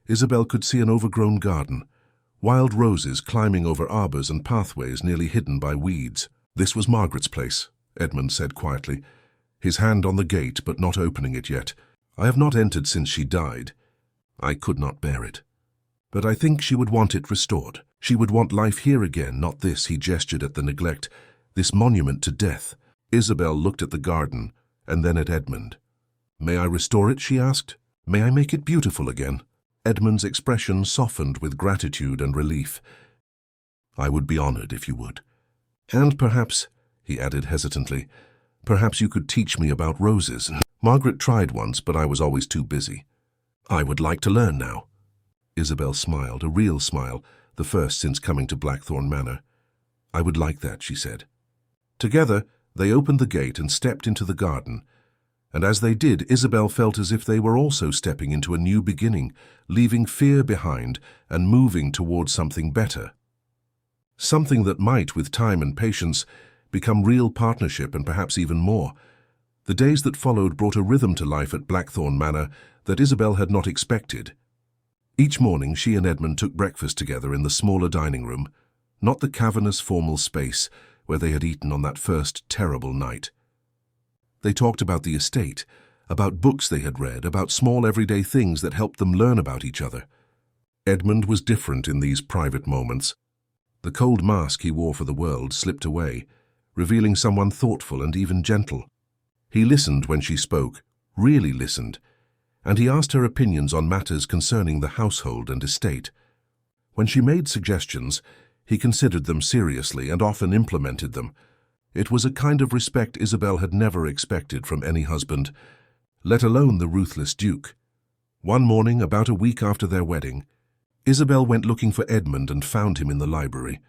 Speaker 1: Isabelle could see an overgrown garden, wild roses climbing over arbors and pathways nearly hidden by weeds. "This was Margaret's place," Edmund said quietly, his hand on the gate but not opening it yet. "I have not entered since she died. I could not bear it. But I think she would want it restored. She would want life here again, not this," he gestured at the neglect, "this monument to death." Isabelle looked at the garden and then at Edmund. "May I restore it?" she asked. "May I make it beautiful again?" Edmund's expression softened with gratitude and relief. "I would be honored if you would. And perhaps," he added hesitantly, "perhaps you could teach me about roses. Margaret tried once, but I was always too busy. I would like to learn now." Isabelle smiled, a real smile, the first since coming to Blackthorn Manor. "I would like that," she said. Together, they opened the gate and stepped into the garden. And as they did, Isabelle felt as if they were also stepping into a new beginning, leaving fear behind and moving towards something better. Something that might, with time and patience, become real partnership and perhaps even more. The days that followed brought a rhythm to life at Blackthorn Manor that Isabelle had not expected. Each morning she and Edmund took breakfast together in the smaller dining room, not the cavernous formal space where they had eaten on that first terrible night. They talked about the estate, about books they had read, about small everyday things that helped them learn about each other. Edmund was different in these private moments. The cold mask he wore for the world slipped away, revealing someone thoughtful and even gentle. He listened when she spoke, really listened, and he asked her opinions on matters concerning the household and estate. When she made suggestions, he considered them seriously and often implemented them. It was a kind of respect Isabelle had never expected from any husband, let alone the ruthless Duke. One morning, about a week after their wedding, Isabelle went looking for Edmund and found him in the library.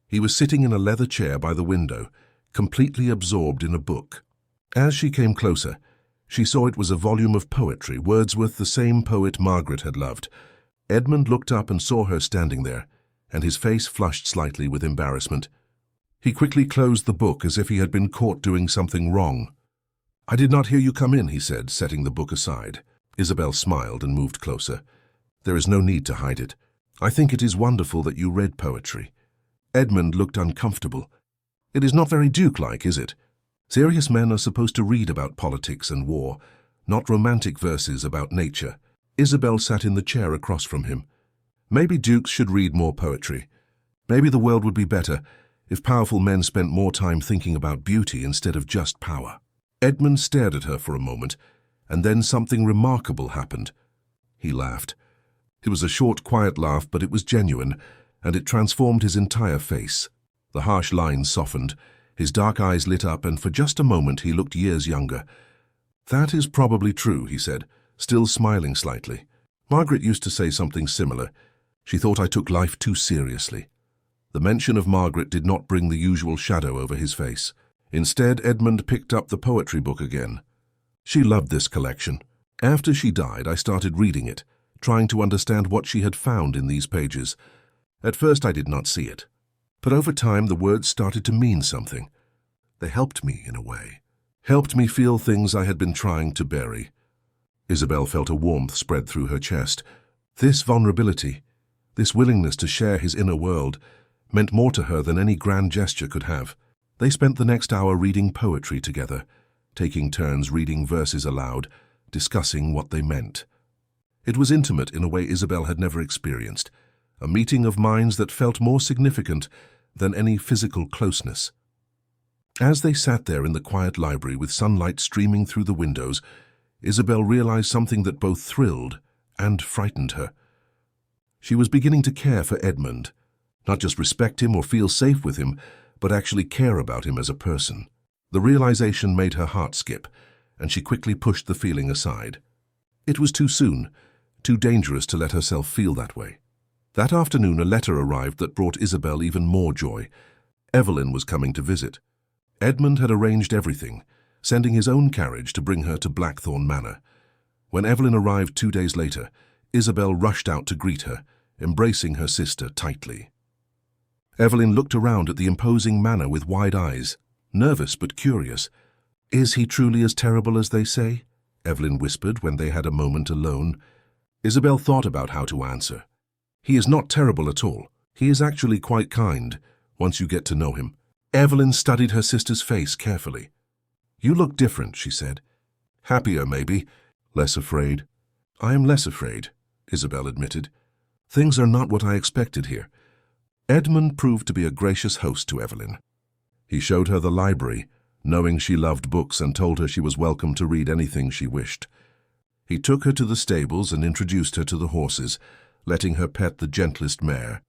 Speaker 1: He was sitting in a leather chair by the window, completely absorbed in a book. As she came closer, she saw it was a volume of poetry, Wordsworth, the same poet Margaret had loved. Edmund looked up and saw her standing there, and his face flushed slightly with embarrassment. He quickly closed the book as if he had been caught doing something wrong. "I did not hear you come in," he said, setting the book aside. Isabelle smiled and moved closer. "There is no need to hide it. I think it is wonderful that you read poetry." Edmund looked uncomfortable. "It is not very Duke-like, is it? Serious men are supposed to read about politics and war, not romantic verses about nature." Isabelle sat in the chair across from him. "Maybe dukes should read more poetry. Maybe the world would be better if powerful men spent more time thinking about beauty instead of just power." Edmund stared at her for a moment, and then something remarkable happened. He laughed. It was a short, quiet laugh, but it was genuine, and it transformed his entire face. The harsh lines softened, his dark eyes lit up, and for just a moment he looked years younger. "That is probably true," he said, still smiling slightly. "Margaret used to say something similar. She thought I took life too seriously." The mention of Margaret did not bring the usual shadow over his face. Instead, Edmund picked up the poetry book again. "She loved this collection. After she died, I started reading it, trying to understand what she had found in these pages. At first, I did not see it. But over time, the words started to mean something. They helped me, in a way. Helped me feel things I had been trying to bury." Isabelle felt a warmth spread through her chest. This vulnerability, this willingness to share his inner world, meant more to her than any grand gesture could have. They spent the next hour reading poetry together, taking turns reading verses aloud, discussing what they meant. It was intimate in a way Isabelle had never experienced, a meeting of minds that felt more significant than any physical closeness. As they sat there in the quiet library with sunlight streaming through the windows, Isabelle realized something that both thrilled and frightened her. She was beginning to care for Edmund, not just respect him or feel safe with him, but actually care about him as a person. The realization made her heart skip, and she quickly pushed the feeling aside. It was too soon, too dangerous to let herself feel that way. That afternoon, a letter arrived that brought Isabelle even more joy. Evelyn was coming to visit. Edmund had arranged everything, sending his own carriage to bring her to Blackthorn Manor. When Evelyn arrived 2 days later, Isabelle rushed out to greet her, embracing her sister tightly. Evelyn looked around at the imposing manor with wide eyes, nervous but curious. "Is he truly as terrible as they say?" Evelyn whispered when they had a moment alone. Isabelle thought about how to answer. "He is not terrible at all. He is actually quite kind, once you get to know him." Evelyn studied her sister's face carefully. "You look different," she said. "Happier, maybe. Less afraid." "I am less afraid," Isabelle admitted. "Things are not what I expected here." Edmund proved to be a gracious host to Evelyn. He showed her the library, knowing she loved books, and told her she was welcome to read anything she wished. He took her to the stables and introduced her to the horses, letting her pet the gentlest mare.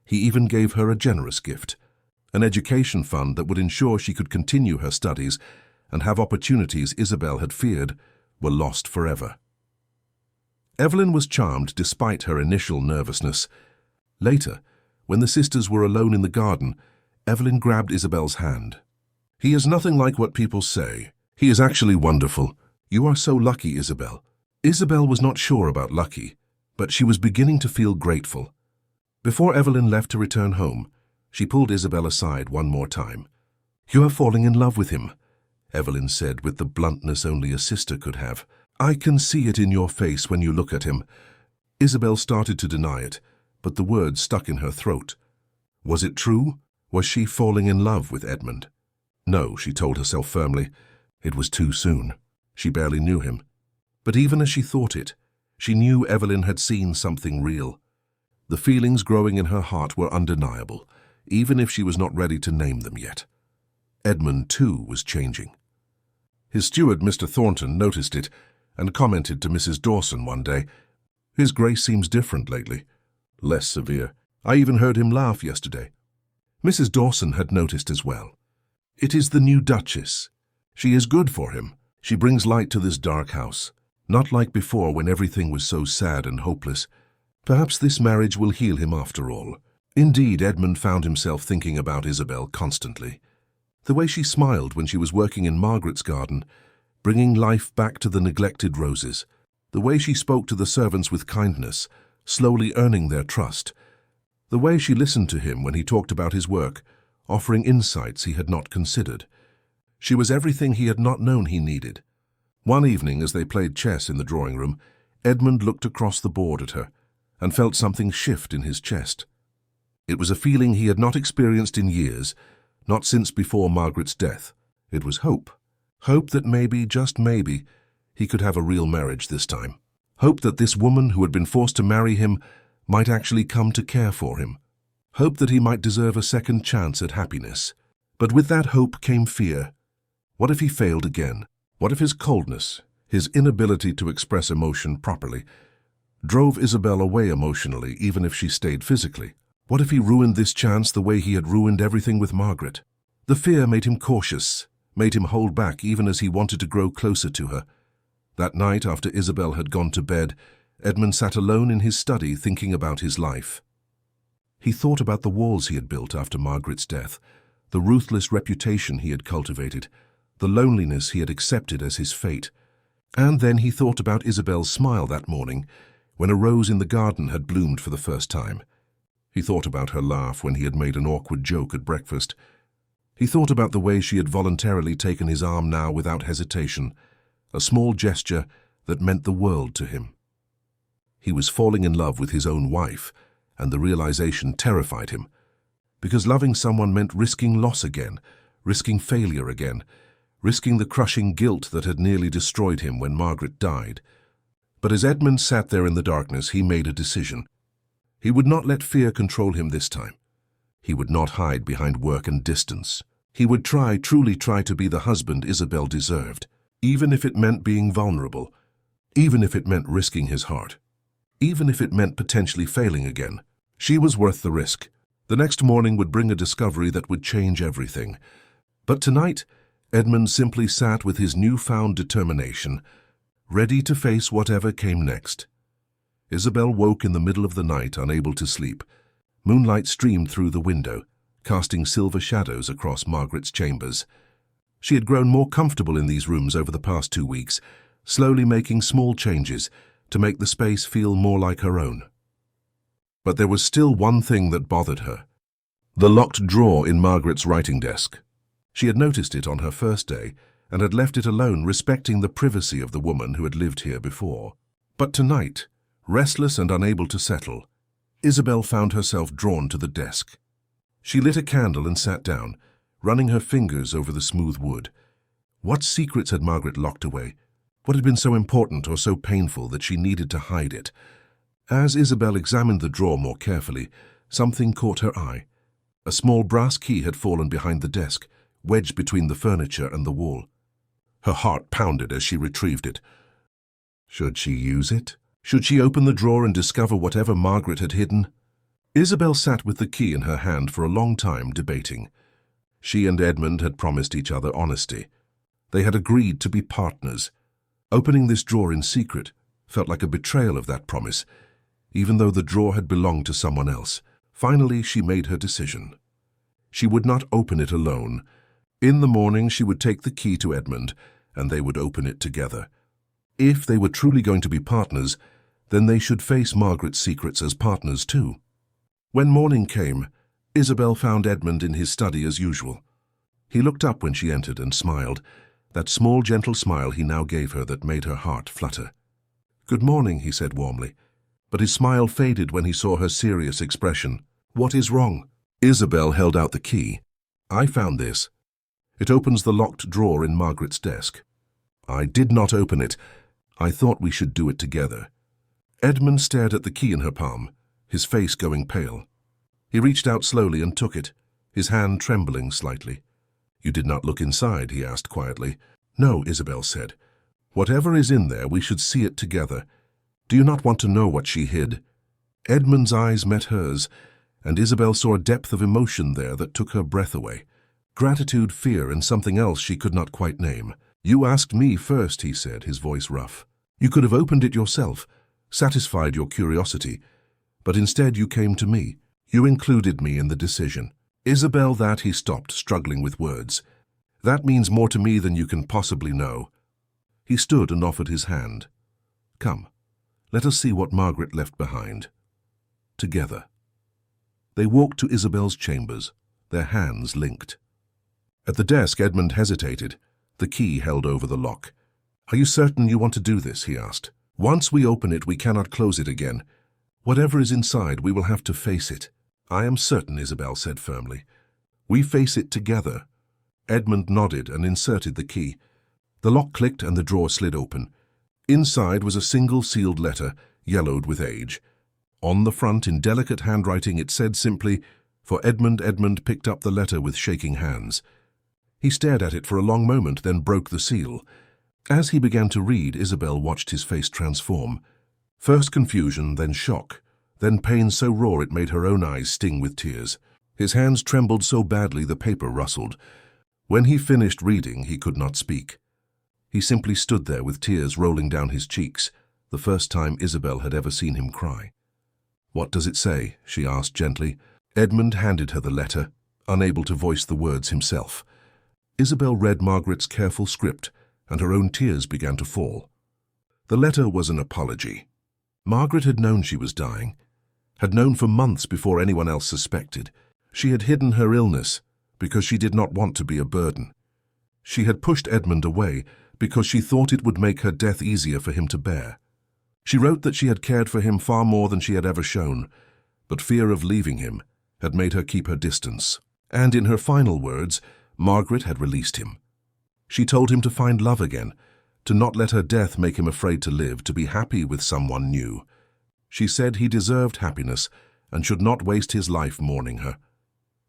Speaker 1: He even gave her a generous gift, an education fund that would ensure she could continue her studies and have opportunities Isabelle had feared were lost forever. Evelyn was charmed despite her initial nervousness. Later, when the sisters were alone in the garden, Evelyn grabbed Isabelle's hand. "He is nothing like what people say. He is actually wonderful. You are so lucky, Isabelle." Isabelle was not sure about lucky, but she was beginning to feel grateful. Before Evelyn left to return home, she pulled Isabelle aside one more time. "You are falling in love with him," Evelyn said with the bluntness only a sister could have. "I can see it in your face when you look at him." Isabelle started to deny it, but the words stuck in her throat. Was it true? Was she falling in love with Edmund? No, she told herself firmly. It was too soon. She barely knew him. But even as she thought it, she knew Evelyn had seen something real. The feelings growing in her heart were undeniable, even if she was not ready to name them yet. Edmund, too, was changing. His steward, Mr. Thornton, noticed it and commented to Mrs. Dawson one day, "His Grace seems different lately. Less severe. I even heard him laugh yesterday." Mrs. Dawson had noticed as well. "It is the new Duchess. She is good for him. She brings light to this dark house, not like before when everything was so sad and hopeless. Perhaps this marriage will heal him after all." Indeed, Edmund found himself thinking about Isabelle constantly. The way she smiled when she was working in Margaret's garden, bringing life back to the neglected roses. The way she spoke to the servants with kindness, slowly earning their trust. The way she listened to him when he talked about his work, offering insights he had not considered. She was everything he had not known he needed. One evening, as they played chess in the drawing room, Edmund looked across the board at her and felt something shift in his chest. It was a feeling he had not experienced in years, not since before Margaret's death. It was hope. Hope that maybe, just maybe, he could have a real marriage this time. Hope that this woman who had been forced to marry him might actually come to care for him. Hope that he might deserve a second chance at happiness. But with that hope came fear. What if he failed again? What if his coldness, his inability to express emotion properly, drove Isabelle away emotionally, even if she stayed physically? What if he ruined this chance the way he had ruined everything with Margaret? The fear made him cautious, made him hold back even as he wanted to grow closer to her. That night, after Isabelle had gone to bed, Edmund sat alone in his study thinking about his life. He thought about the walls he had built after Margaret's death, the ruthless reputation he had cultivated, the loneliness he had accepted as his fate. And then he thought about Isabelle's smile that morning, when a rose in the garden had bloomed for the first time. He thought about her laugh when he had made an awkward joke at breakfast. He thought about the way she had voluntarily taken his arm now without hesitation, a small gesture that meant the world to him. He was falling in love with his own wife, and the realization terrified him, because loving someone meant risking loss again, risking failure again, risking the crushing guilt that had nearly destroyed him when Margaret died. But as Edmund sat there in the darkness, he made a decision. He would not let fear control him this time. He would not hide behind work and distance. He would truly try to be the husband Isabelle deserved, even if it meant being vulnerable, even if it meant risking his heart, even if it meant potentially failing again. She was worth the risk. The next morning would bring a discovery that would change everything. But tonight, Edmund simply sat with his newfound determination, ready to face whatever came next. Isabelle woke in the middle of the night, unable to sleep. Moonlight streamed through the window, casting silver shadows across Margaret's chambers. She had grown more comfortable in these rooms over the past 2 weeks, slowly making small changes to make the space feel more like her own. But there was still one thing that bothered her: the locked drawer in Margaret's writing desk. She had noticed it on her first day and had left it alone, respecting the privacy of the woman who had lived here before. But tonight, restless and unable to settle, Isabelle found herself drawn to the desk. She lit a candle and sat down, running her fingers over the smooth wood. What secrets had Margaret locked away? What had been so important or so painful that she needed to hide it? As Isabelle examined the drawer more carefully, something caught her eye. A small brass key had fallen behind the desk, wedged between the furniture and the wall. Her heart pounded as she retrieved it. Should she use it? Should she open the drawer and discover whatever Margaret had hidden? Isabelle sat with the key in her hand for a long time, debating. She and Edmund had promised each other honesty. They had agreed to be partners. Opening this drawer in secret felt like a betrayal of that promise, even though the drawer had belonged to someone else. Finally, she made her decision. She would not open it alone. In the morning, she would take the key to Edmund, and they would open it together. If they were truly going to be partners, then they should face Margaret's secrets as partners too. When morning came, Isabelle found Edmund in his study as usual. He looked up when she entered and smiled, that small, gentle smile he now gave her that made her heart flutter. "Good morning," he said warmly, but his smile faded when he saw her serious expression. "What is wrong?" Isabelle held out the key. "I found this. It opens the locked drawer in Margaret's desk." "I did not open it. I thought we should do it together." Edmund stared at the key in her palm, his face going pale. He reached out slowly and took it, his hand trembling slightly. "You did not look inside?" he asked quietly. "No," Isabelle said. "Whatever is in there, we should see it together. Do you not want to know what she hid?" Edmund's eyes met hers, and Isabelle saw a depth of emotion there that took her breath away. Gratitude, fear, and something else she could not quite name. "You asked me first," he said, his voice rough. "You could have opened it yourself, satisfied your curiosity, but instead you came to me. You included me in the decision." "Isabelle, that," he stopped, struggling with words. "That means more to me than you can possibly know." He stood and offered his hand. "Come, let us see what Margaret left behind. Together." They walked to Isabelle's chambers, their hands linked. At the desk, Edmund hesitated, the key held over the lock. "Are you certain you want to do this?" he asked. "Once we open it, we cannot close it again. Whatever is inside, we will have to face it." "I am certain," Isabelle said firmly. "We face it together." Edmund nodded and inserted the key. The lock clicked and the drawer slid open. Inside was a single sealed letter, yellowed with age. On the front, in delicate handwriting, it said simply, "For Edmund." Edmund picked up the letter with shaking hands. He stared at it for a long moment, then broke the seal. As he began to read, Isabelle watched his face transform. First confusion, then shock, then pain so raw it made her own eyes sting with tears. His hands trembled so badly the paper rustled. When he finished reading, he could not speak. He simply stood there with tears rolling down his cheeks, the first time Isabelle had ever seen him cry. "What does it say?" she asked gently. Edmund handed her the letter, unable to voice the words himself. Isabelle read Margaret's careful script, and her own tears began to fall. The letter was an apology. Margaret had known she was dying, had known for months before anyone else suspected. She had hidden her illness because she did not want to be a burden. She had pushed Edmund away because she thought it would make her death easier for him to bear. She wrote that she had cared for him far more than she had ever shown, but fear of leaving him had made her keep her distance. And in her final words, Margaret had released him. She told him to find love again, to not let her death make him afraid to live, to be happy with someone new. She said he deserved happiness and should not waste his life mourning her.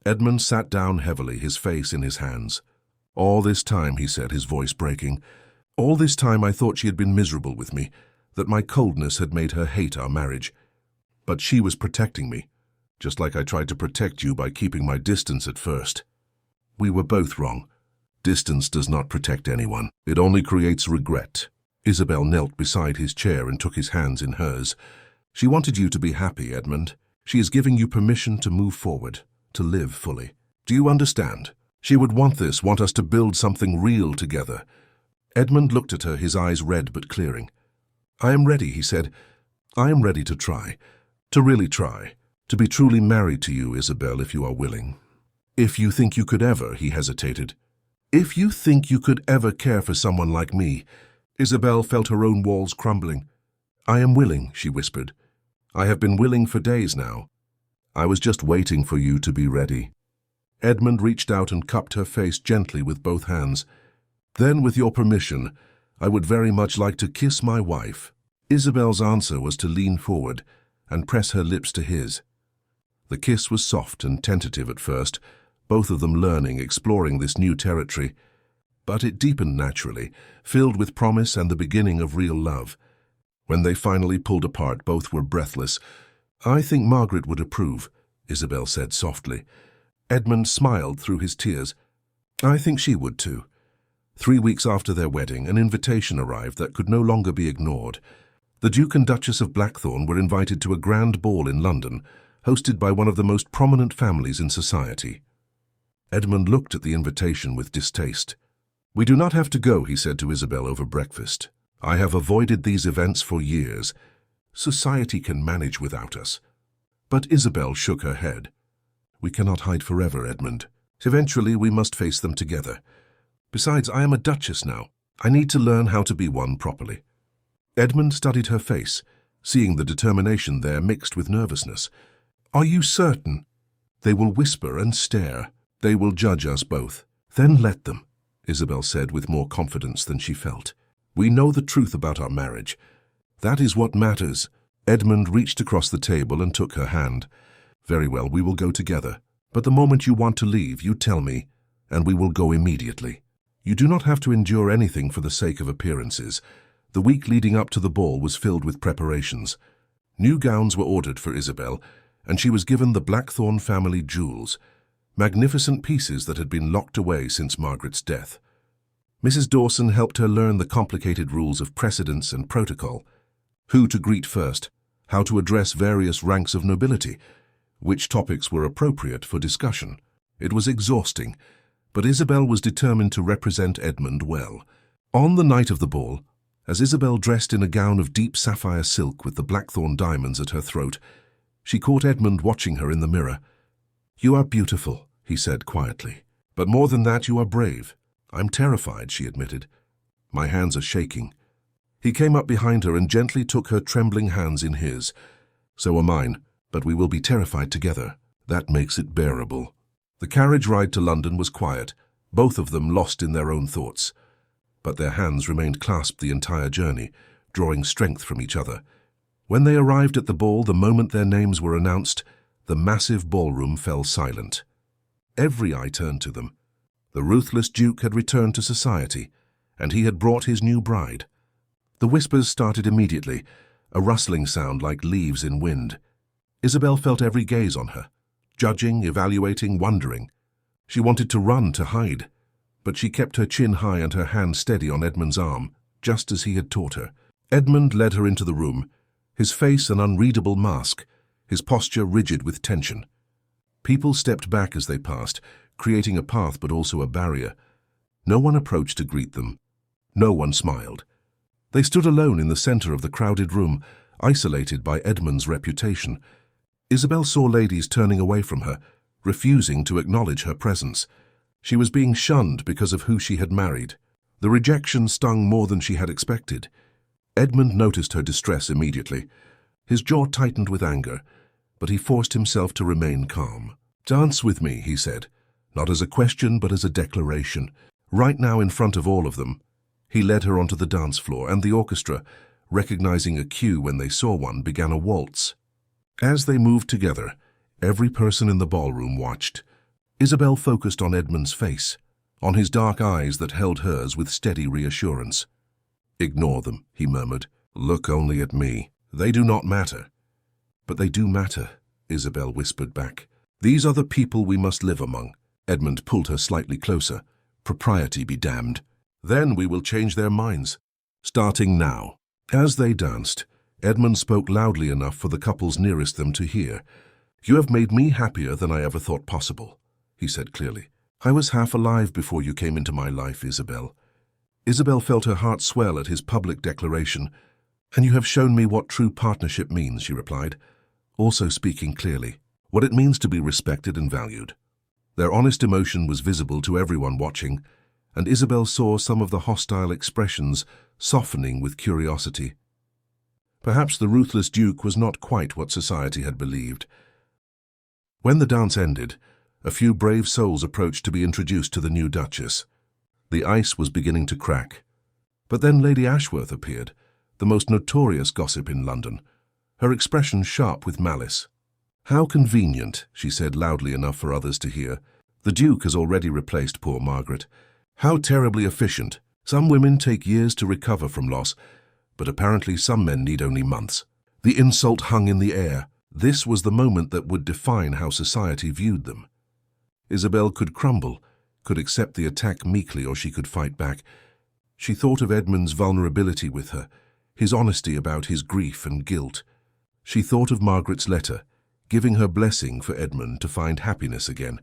Speaker 1: Edmund sat down heavily, his face in his hands. "All this time," he said, his voice breaking, "all this time I thought she had been miserable with me, that my coldness had made her hate our marriage. But she was protecting me, just like I tried to protect you by keeping my distance at first. We were both wrong. Distance does not protect anyone. It only creates regret." Isabelle knelt beside his chair and took his hands in hers. "She wanted you to be happy, Edmund. She is giving you permission to move forward, to live fully. Do you understand? She would want this, want us to build something real together." Edmund looked at her, his eyes red but clearing. "I am ready," he said. "I am ready to try, to really try, to be truly married to you, Isabelle, if you are willing." "If you think you could ever," he hesitated. "If you think you could ever care for someone like me." Isabelle felt her own walls crumbling. "I am willing," she whispered. "I have been willing for days now. I was just waiting for you to be ready." Edmund reached out and cupped her face gently with both hands. "Then, with your permission, I would very much like to kiss my wife." Isabelle's answer was to lean forward and press her lips to his. The kiss was soft and tentative at first, both of them learning, exploring this new territory. But it deepened naturally, filled with promise and the beginning of real love. When they finally pulled apart, both were breathless. "I think Margaret would approve," Isabelle said softly. Edmund smiled through his tears. "I think she would too." 3 weeks after their wedding, an invitation arrived that could no longer be ignored. The Duke and Duchess of Blackthorn were invited to a grand ball in London, hosted by one of the most prominent families in society. Edmund looked at the invitation with distaste. "We do not have to go," he said to Isabelle over breakfast. "I have avoided these events for years. Society can manage without us." But Isabelle shook her head. "We cannot hide forever, Edmund. Eventually we must face them together. Besides, I am a duchess now. I need to learn how to be one properly." Edmund studied her face, seeing the determination there mixed with nervousness. "Are you certain?" "They will whisper and stare. They will judge us both." "Then let them," Isabelle said with more confidence than she felt. "We know the truth about our marriage. That is what matters." Edmund reached across the table and took her hand. "Very well, we will go together. But the moment you want to leave, you tell me, and we will go immediately. You do not have to endure anything for the sake of appearances." The week leading up to the ball was filled with preparations. New gowns were ordered for Isabelle, and she was given the Blackthorn family jewels, magnificent pieces that had been locked away since Margaret's death. Mrs. Dawson helped her learn the complicated rules of precedence and protocol, who to greet first, how to address various ranks of nobility, which topics were appropriate for discussion. It was exhausting, but Isabelle was determined to represent Edmund well. On the night of the ball, as Isabelle dressed in a gown of deep sapphire silk with the Blackthorn diamonds at her throat, she caught Edmund watching her in the mirror. "You are beautiful," he said quietly. "But more than that, you are brave." "I'm terrified," she admitted. My hands are shaking." He came up behind her and gently took her trembling hands in his. "So are mine, but we will be terrified together. That makes it bearable." The carriage ride to London was quiet, both of them lost in their own thoughts. But their hands remained clasped the entire journey, drawing strength from each other. When they arrived at the ball, the moment their names were announced, the massive ballroom fell silent. Every eye turned to them. The ruthless Duke had returned to society, and he had brought his new bride. The whispers started immediately, a rustling sound like leaves in wind. Isabelle felt every gaze on her, judging, evaluating, wondering. She wanted to run, to hide, but she kept her chin high and her hand steady on Edmund's arm, just as he had taught her. Edmund led her into the room, his face an unreadable mask, his posture rigid with tension. People stepped back as they passed, creating a path but also a barrier. No one approached to greet them. No one smiled. They stood alone in the center of the crowded room, isolated by Edmund's reputation. Isabelle saw ladies turning away from her, refusing to acknowledge her presence. She was being shunned because of who she had married. The rejection stung more than she had expected. Edmund noticed her distress immediately. His jaw tightened with anger, but he forced himself to remain calm. "Dance with me," he said, not as a question but as a declaration. Right now in front of all of them. He led her onto the dance floor, and the orchestra, recognizing a cue when they saw one, began a waltz. As they moved together, every person in the ballroom watched. Isabelle focused on Edmund's face, on his dark eyes that held hers with steady reassurance. "Ignore them," he murmured. "Look only at me. They do not matter." "But they do matter," Isabelle whispered back. "These are the people we must live among." Edmund pulled her slightly closer. "Propriety be damned. Then we will change their minds. Starting now." As they danced, Edmund spoke loudly enough for the couples nearest them to hear. "You have made me happier than I ever thought possible," he said clearly. "I was half alive before you came into my life, Isabelle." Isabelle felt her heart swell at his public declaration. "And you have shown me what true partnership means," she replied, also speaking clearly, "what it means to be respected and valued." Their honest emotion was visible to everyone watching, and Isabelle saw some of the hostile expressions softening with curiosity. Perhaps the ruthless Duke was not quite what society had believed. When the dance ended, a few brave souls approached to be introduced to the new Duchess. The ice was beginning to crack. But then Lady Ashworth appeared, the most notorious gossip in London, her expression sharp with malice. "How convenient," she said loudly enough for others to hear. "The Duke has already replaced poor Margaret. How terribly efficient. Some women take years to recover from loss, but apparently some men need only months." The insult hung in the air. This was the moment that would define how society viewed them. Isabelle could crumble, could accept the attack meekly, or she could fight back. She thought of Edmund's vulnerability with her, his honesty about his grief and guilt. She thought of Margaret's letter, giving her blessing for Edmund to find happiness again,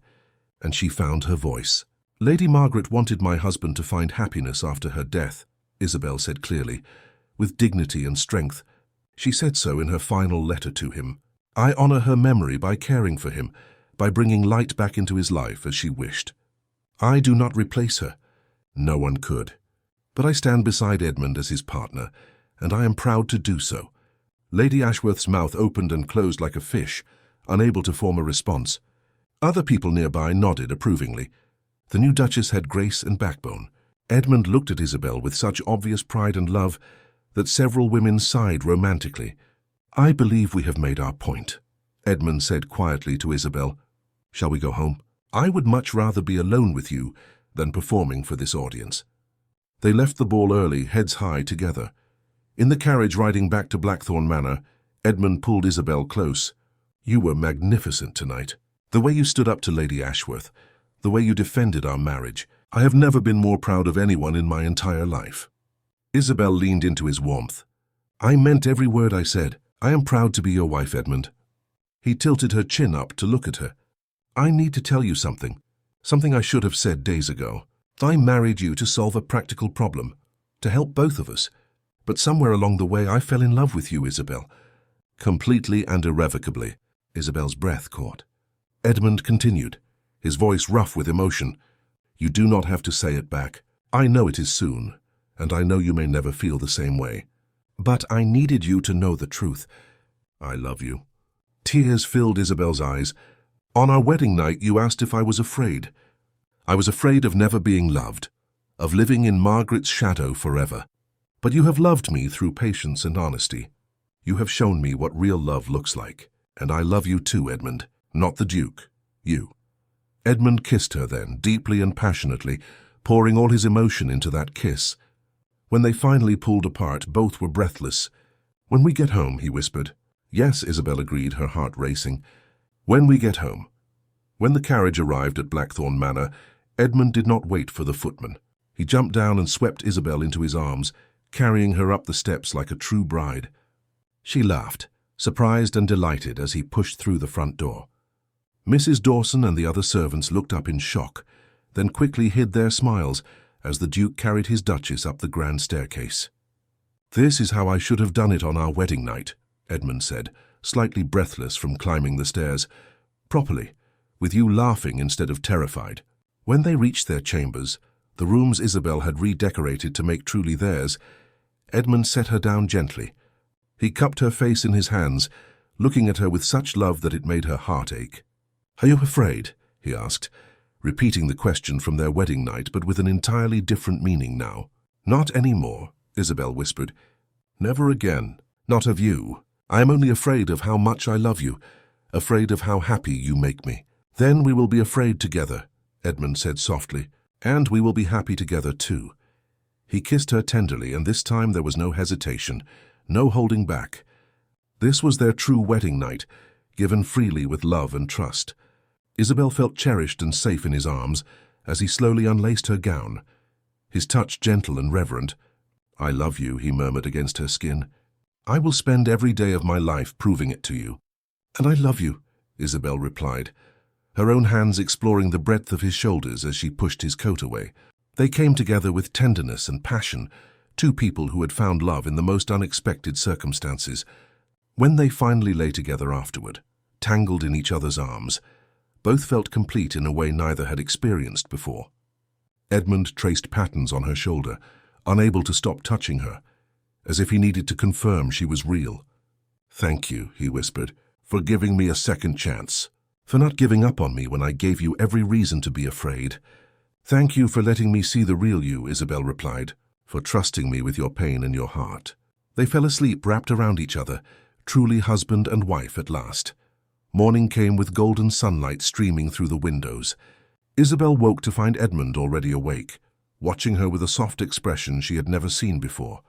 Speaker 1: and she found her voice. "Lady Margaret wanted my husband to find happiness after her death," Isabelle said clearly, with dignity and strength. She said so in her final letter to him. "I honor her memory by caring for him, by bringing light back into his life as she wished. I do not replace her. No one could. But I stand beside Edmund as his partner, and I am proud to do so." Lady Ashworth's mouth opened and closed like a fish, unable to form a response. Other people nearby nodded approvingly. The new Duchess had grace and backbone. Edmund looked at Isabelle with such obvious pride and love that several women sighed romantically. "I believe we have made our point," Edmund said quietly to Isabelle. "Shall we go home? I would much rather be alone with you than performing for this audience." They left the ball early, heads high, together. In the carriage riding back to Blackthorn Manor, Edmund pulled Isabelle close. "You were magnificent tonight. The way you stood up to Lady Ashworth, the way you defended our marriage. I have never been more proud of anyone in my entire life." Isabelle leaned into his warmth. "I meant every word I said. I am proud to be your wife, Edmund." He tilted her chin up to look at her. "I need to tell you something I should have said days ago. I married you to solve a practical problem, to help both of us. But somewhere along the way I fell in love with you, Isabelle." "Completely and irrevocably," Isabelle's breath caught. Edmund continued, his voice rough with emotion. "You do not have to say it back. I know it is soon, and I know you may never feel the same way. But I needed you to know the truth. I love you." Tears filled Isabelle's eyes. "On our wedding night, you asked if I was afraid. I was afraid of never being loved, of living in Margaret's shadow forever. But you have loved me through patience and honesty. You have shown me what real love looks like, and I love you too, Edmund, not the Duke, you." Edmund kissed her then, deeply and passionately, pouring all his emotion into that kiss. When they finally pulled apart, both were breathless. "When we get home," he whispered. "Yes," Isabelle agreed, her heart racing. "When we get home." When the carriage arrived at Blackthorn Manor, Edmund did not wait for the footman. He jumped down and swept Isabelle into his arms, carrying her up the steps like a true bride. She laughed, surprised and delighted as he pushed through the front door. Mrs. Dawson and the other servants looked up in shock, then quickly hid their smiles as the Duke carried his Duchess up the grand staircase. "This is how I should have done it on our wedding night," Edmund said, slightly breathless from climbing the stairs. "Properly, with you laughing instead of terrified." When they reached their chambers, the rooms Isabelle had redecorated to make truly theirs, Edmund set her down gently. He cupped her face in his hands, looking at her with such love that it made her heart ache. "Are you afraid?" he asked, repeating the question from their wedding night, but with an entirely different meaning now. "Not any more," Isabelle whispered. "Never again. Not of you. I am only afraid of how much I love you, afraid of how happy you make me." "Then we will be afraid together," Edmund said softly, "and we will be happy together too." He kissed her tenderly, and this time there was no hesitation, no holding back. This was their true wedding night, given freely with love and trust. Isabelle felt cherished and safe in his arms as he slowly unlaced her gown, his touch gentle and reverent. "I love you," he murmured against her skin. "I will spend every day of my life proving it to you." "And I love you," Isabelle replied, her own hands exploring the breadth of his shoulders as she pushed his coat away. They came together with tenderness and passion, two people who had found love in the most unexpected circumstances. When they finally lay together afterward, tangled in each other's arms, both felt complete in a way neither had experienced before. Edmund traced patterns on her shoulder, unable to stop touching her, as if he needed to confirm she was real. "Thank you," he whispered, "for giving me a second chance, for not giving up on me when I gave you every reason to be afraid." "Thank you for letting me see the real you," Isabelle replied, "for trusting me with your pain and your heart." They fell asleep wrapped around each other, truly husband and wife at last. Morning came with golden sunlight streaming through the windows. Isabelle woke to find Edmund already awake, watching her with a soft expression she had never seen before.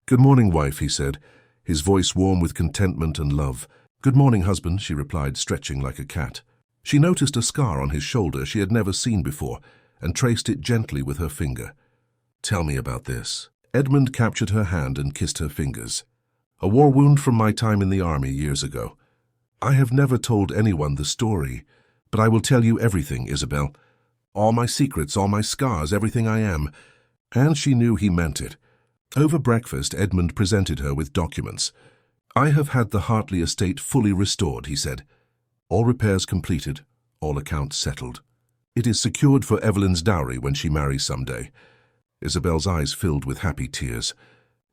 Speaker 1: "Good morning, wife," he said, his voice warm with contentment and love. "Good morning, husband," she replied, stretching like a cat. She noticed a scar on his shoulder she had never seen before and traced it gently with her finger. "Tell me about this." Edmund captured her hand and kissed her fingers. "A war wound from my time in the army years ago. I have never told anyone the story, but I will tell you everything, Isabelle. All my secrets, all my scars, everything I am." And she knew he meant it. Over breakfast, Edmund presented her with documents. "I have had the Hartley estate fully restored," he said. "All repairs completed, all accounts settled. It is secured for Evelyn's dowry when she marries someday." Isabelle's eyes filled with happy tears.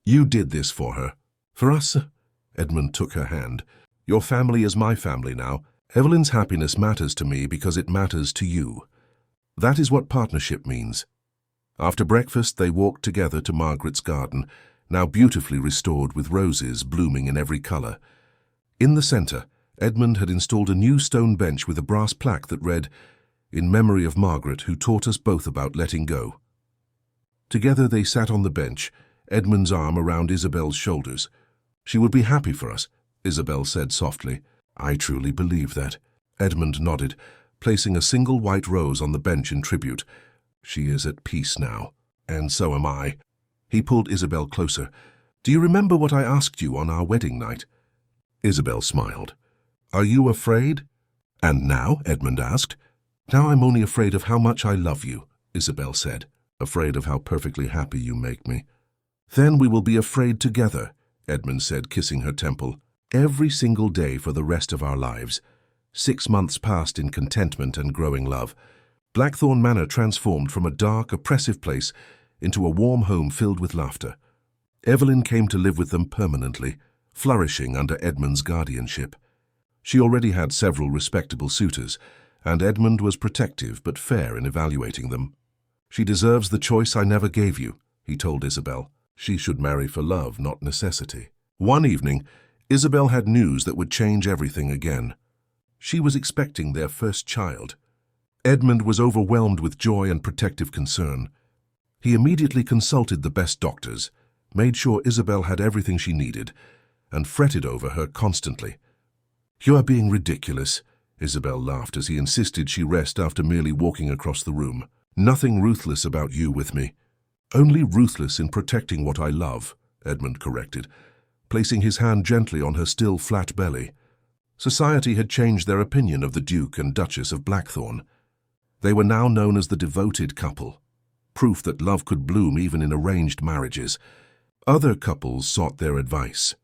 Speaker 1: "You did this for her. For us?" Edmund took her hand. "Your family is my family now. Evelyn's happiness matters to me because it matters to you. That is what partnership means." After breakfast, they walked together to Margaret's garden, now beautifully restored with roses blooming in every color. In the center, Edmund had installed a new stone bench with a brass plaque that read, "In memory of Margaret, who taught us both about letting go." Together they sat on the bench, Edmund's arm around Isabelle's shoulders. "She would be happy for us," Isabelle said softly. "I truly believe that." Edmund nodded, placing a single white rose on the bench in tribute. "She is at peace now, and so am I." He pulled Isabelle closer. "Do you remember what I asked you on our wedding night?" Isabelle smiled. "Are you afraid?" "And now?" Edmund asked. "Now I'm only afraid of how much I love you," Isabelle said. "Afraid of how perfectly happy you make me." "Then we will be afraid together," Edmund said, kissing her temple. "Every single day for the rest of our lives." 6 months passed in contentment and growing love. Blackthorn Manor transformed from a dark, oppressive place into a warm home filled with laughter. Evelyn came to live with them permanently, flourishing under Edmund's guardianship. She already had several respectable suitors, and Edmund was protective but fair in evaluating them. "She deserves the choice I never gave you," he told Isabelle. She should marry for love, not necessity. One evening, Isabelle had news that would change everything again. She was expecting their first child. Edmund was overwhelmed with joy and protective concern. He immediately consulted the best doctors, made sure Isabelle had everything she needed, and fretted over her constantly. "You are being ridiculous," Isabelle laughed as he insisted she rest after merely walking across the room. "Nothing ruthless about you with me. Only ruthless in protecting what I love," Edmund corrected, placing his hand gently on her still flat belly. Society had changed their opinion of the Duke and Duchess of Blackthorn. They were now known as the devoted couple, proof that love could bloom even in arranged marriages. Other couples sought their advice.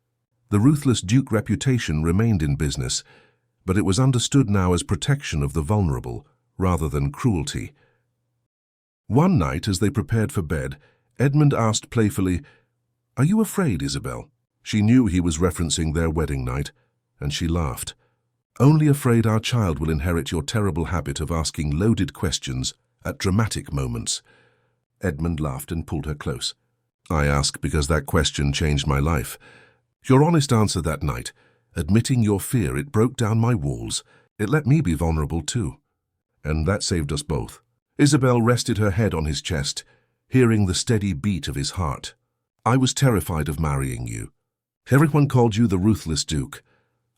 Speaker 1: The Ruthless Duke reputation remained in business, but it was understood now as protection of the vulnerable rather than cruelty. One night, as they prepared for bed, Edmund asked playfully, "Are you afraid, Isabelle?" She knew he was referencing their wedding night, and she laughed. "Only afraid our child will inherit your terrible habit of asking loaded questions at dramatic moments." Edmund laughed and pulled her close. "I ask because that question changed my life. Your honest answer that night, admitting your fear, it broke down my walls. It let me be vulnerable too. And that saved us both." Isabelle rested her head on his chest, hearing the steady beat of his heart. "I was terrified of marrying you. Everyone called you the Ruthless Duke.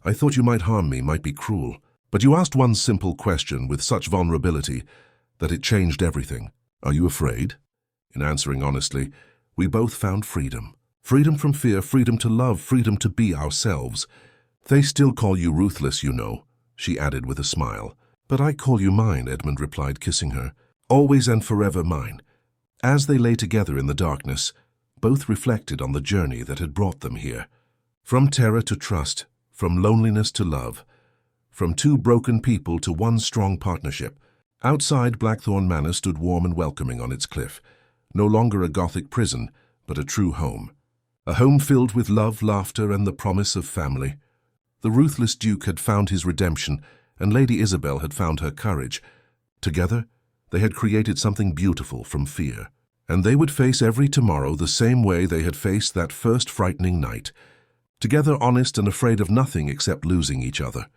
Speaker 1: I thought you might harm me, might be cruel. But you asked one simple question with such vulnerability that it changed everything. Are you afraid?" In answering honestly, we both found freedom. Freedom from fear, freedom to love, freedom to be ourselves. "They still call you ruthless, you know," she added with a smile. "But I call you mine," Edmund replied, kissing her. "Always and forever mine." As they lay together in the darkness, both reflected on the journey that had brought them here. From terror to trust, from loneliness to love, from two broken people to one strong partnership. Outside, Blackthorn Manor stood warm and welcoming on its cliff, no longer a Gothic prison, but a true home. A home filled with love, laughter, and the promise of family. The Ruthless Duke had found his redemption, and Lady Isabelle had found her courage. Together, they had created something beautiful from fear, and they would face every tomorrow the same way they had faced that first frightening night. Together, honest and afraid of nothing except losing each other.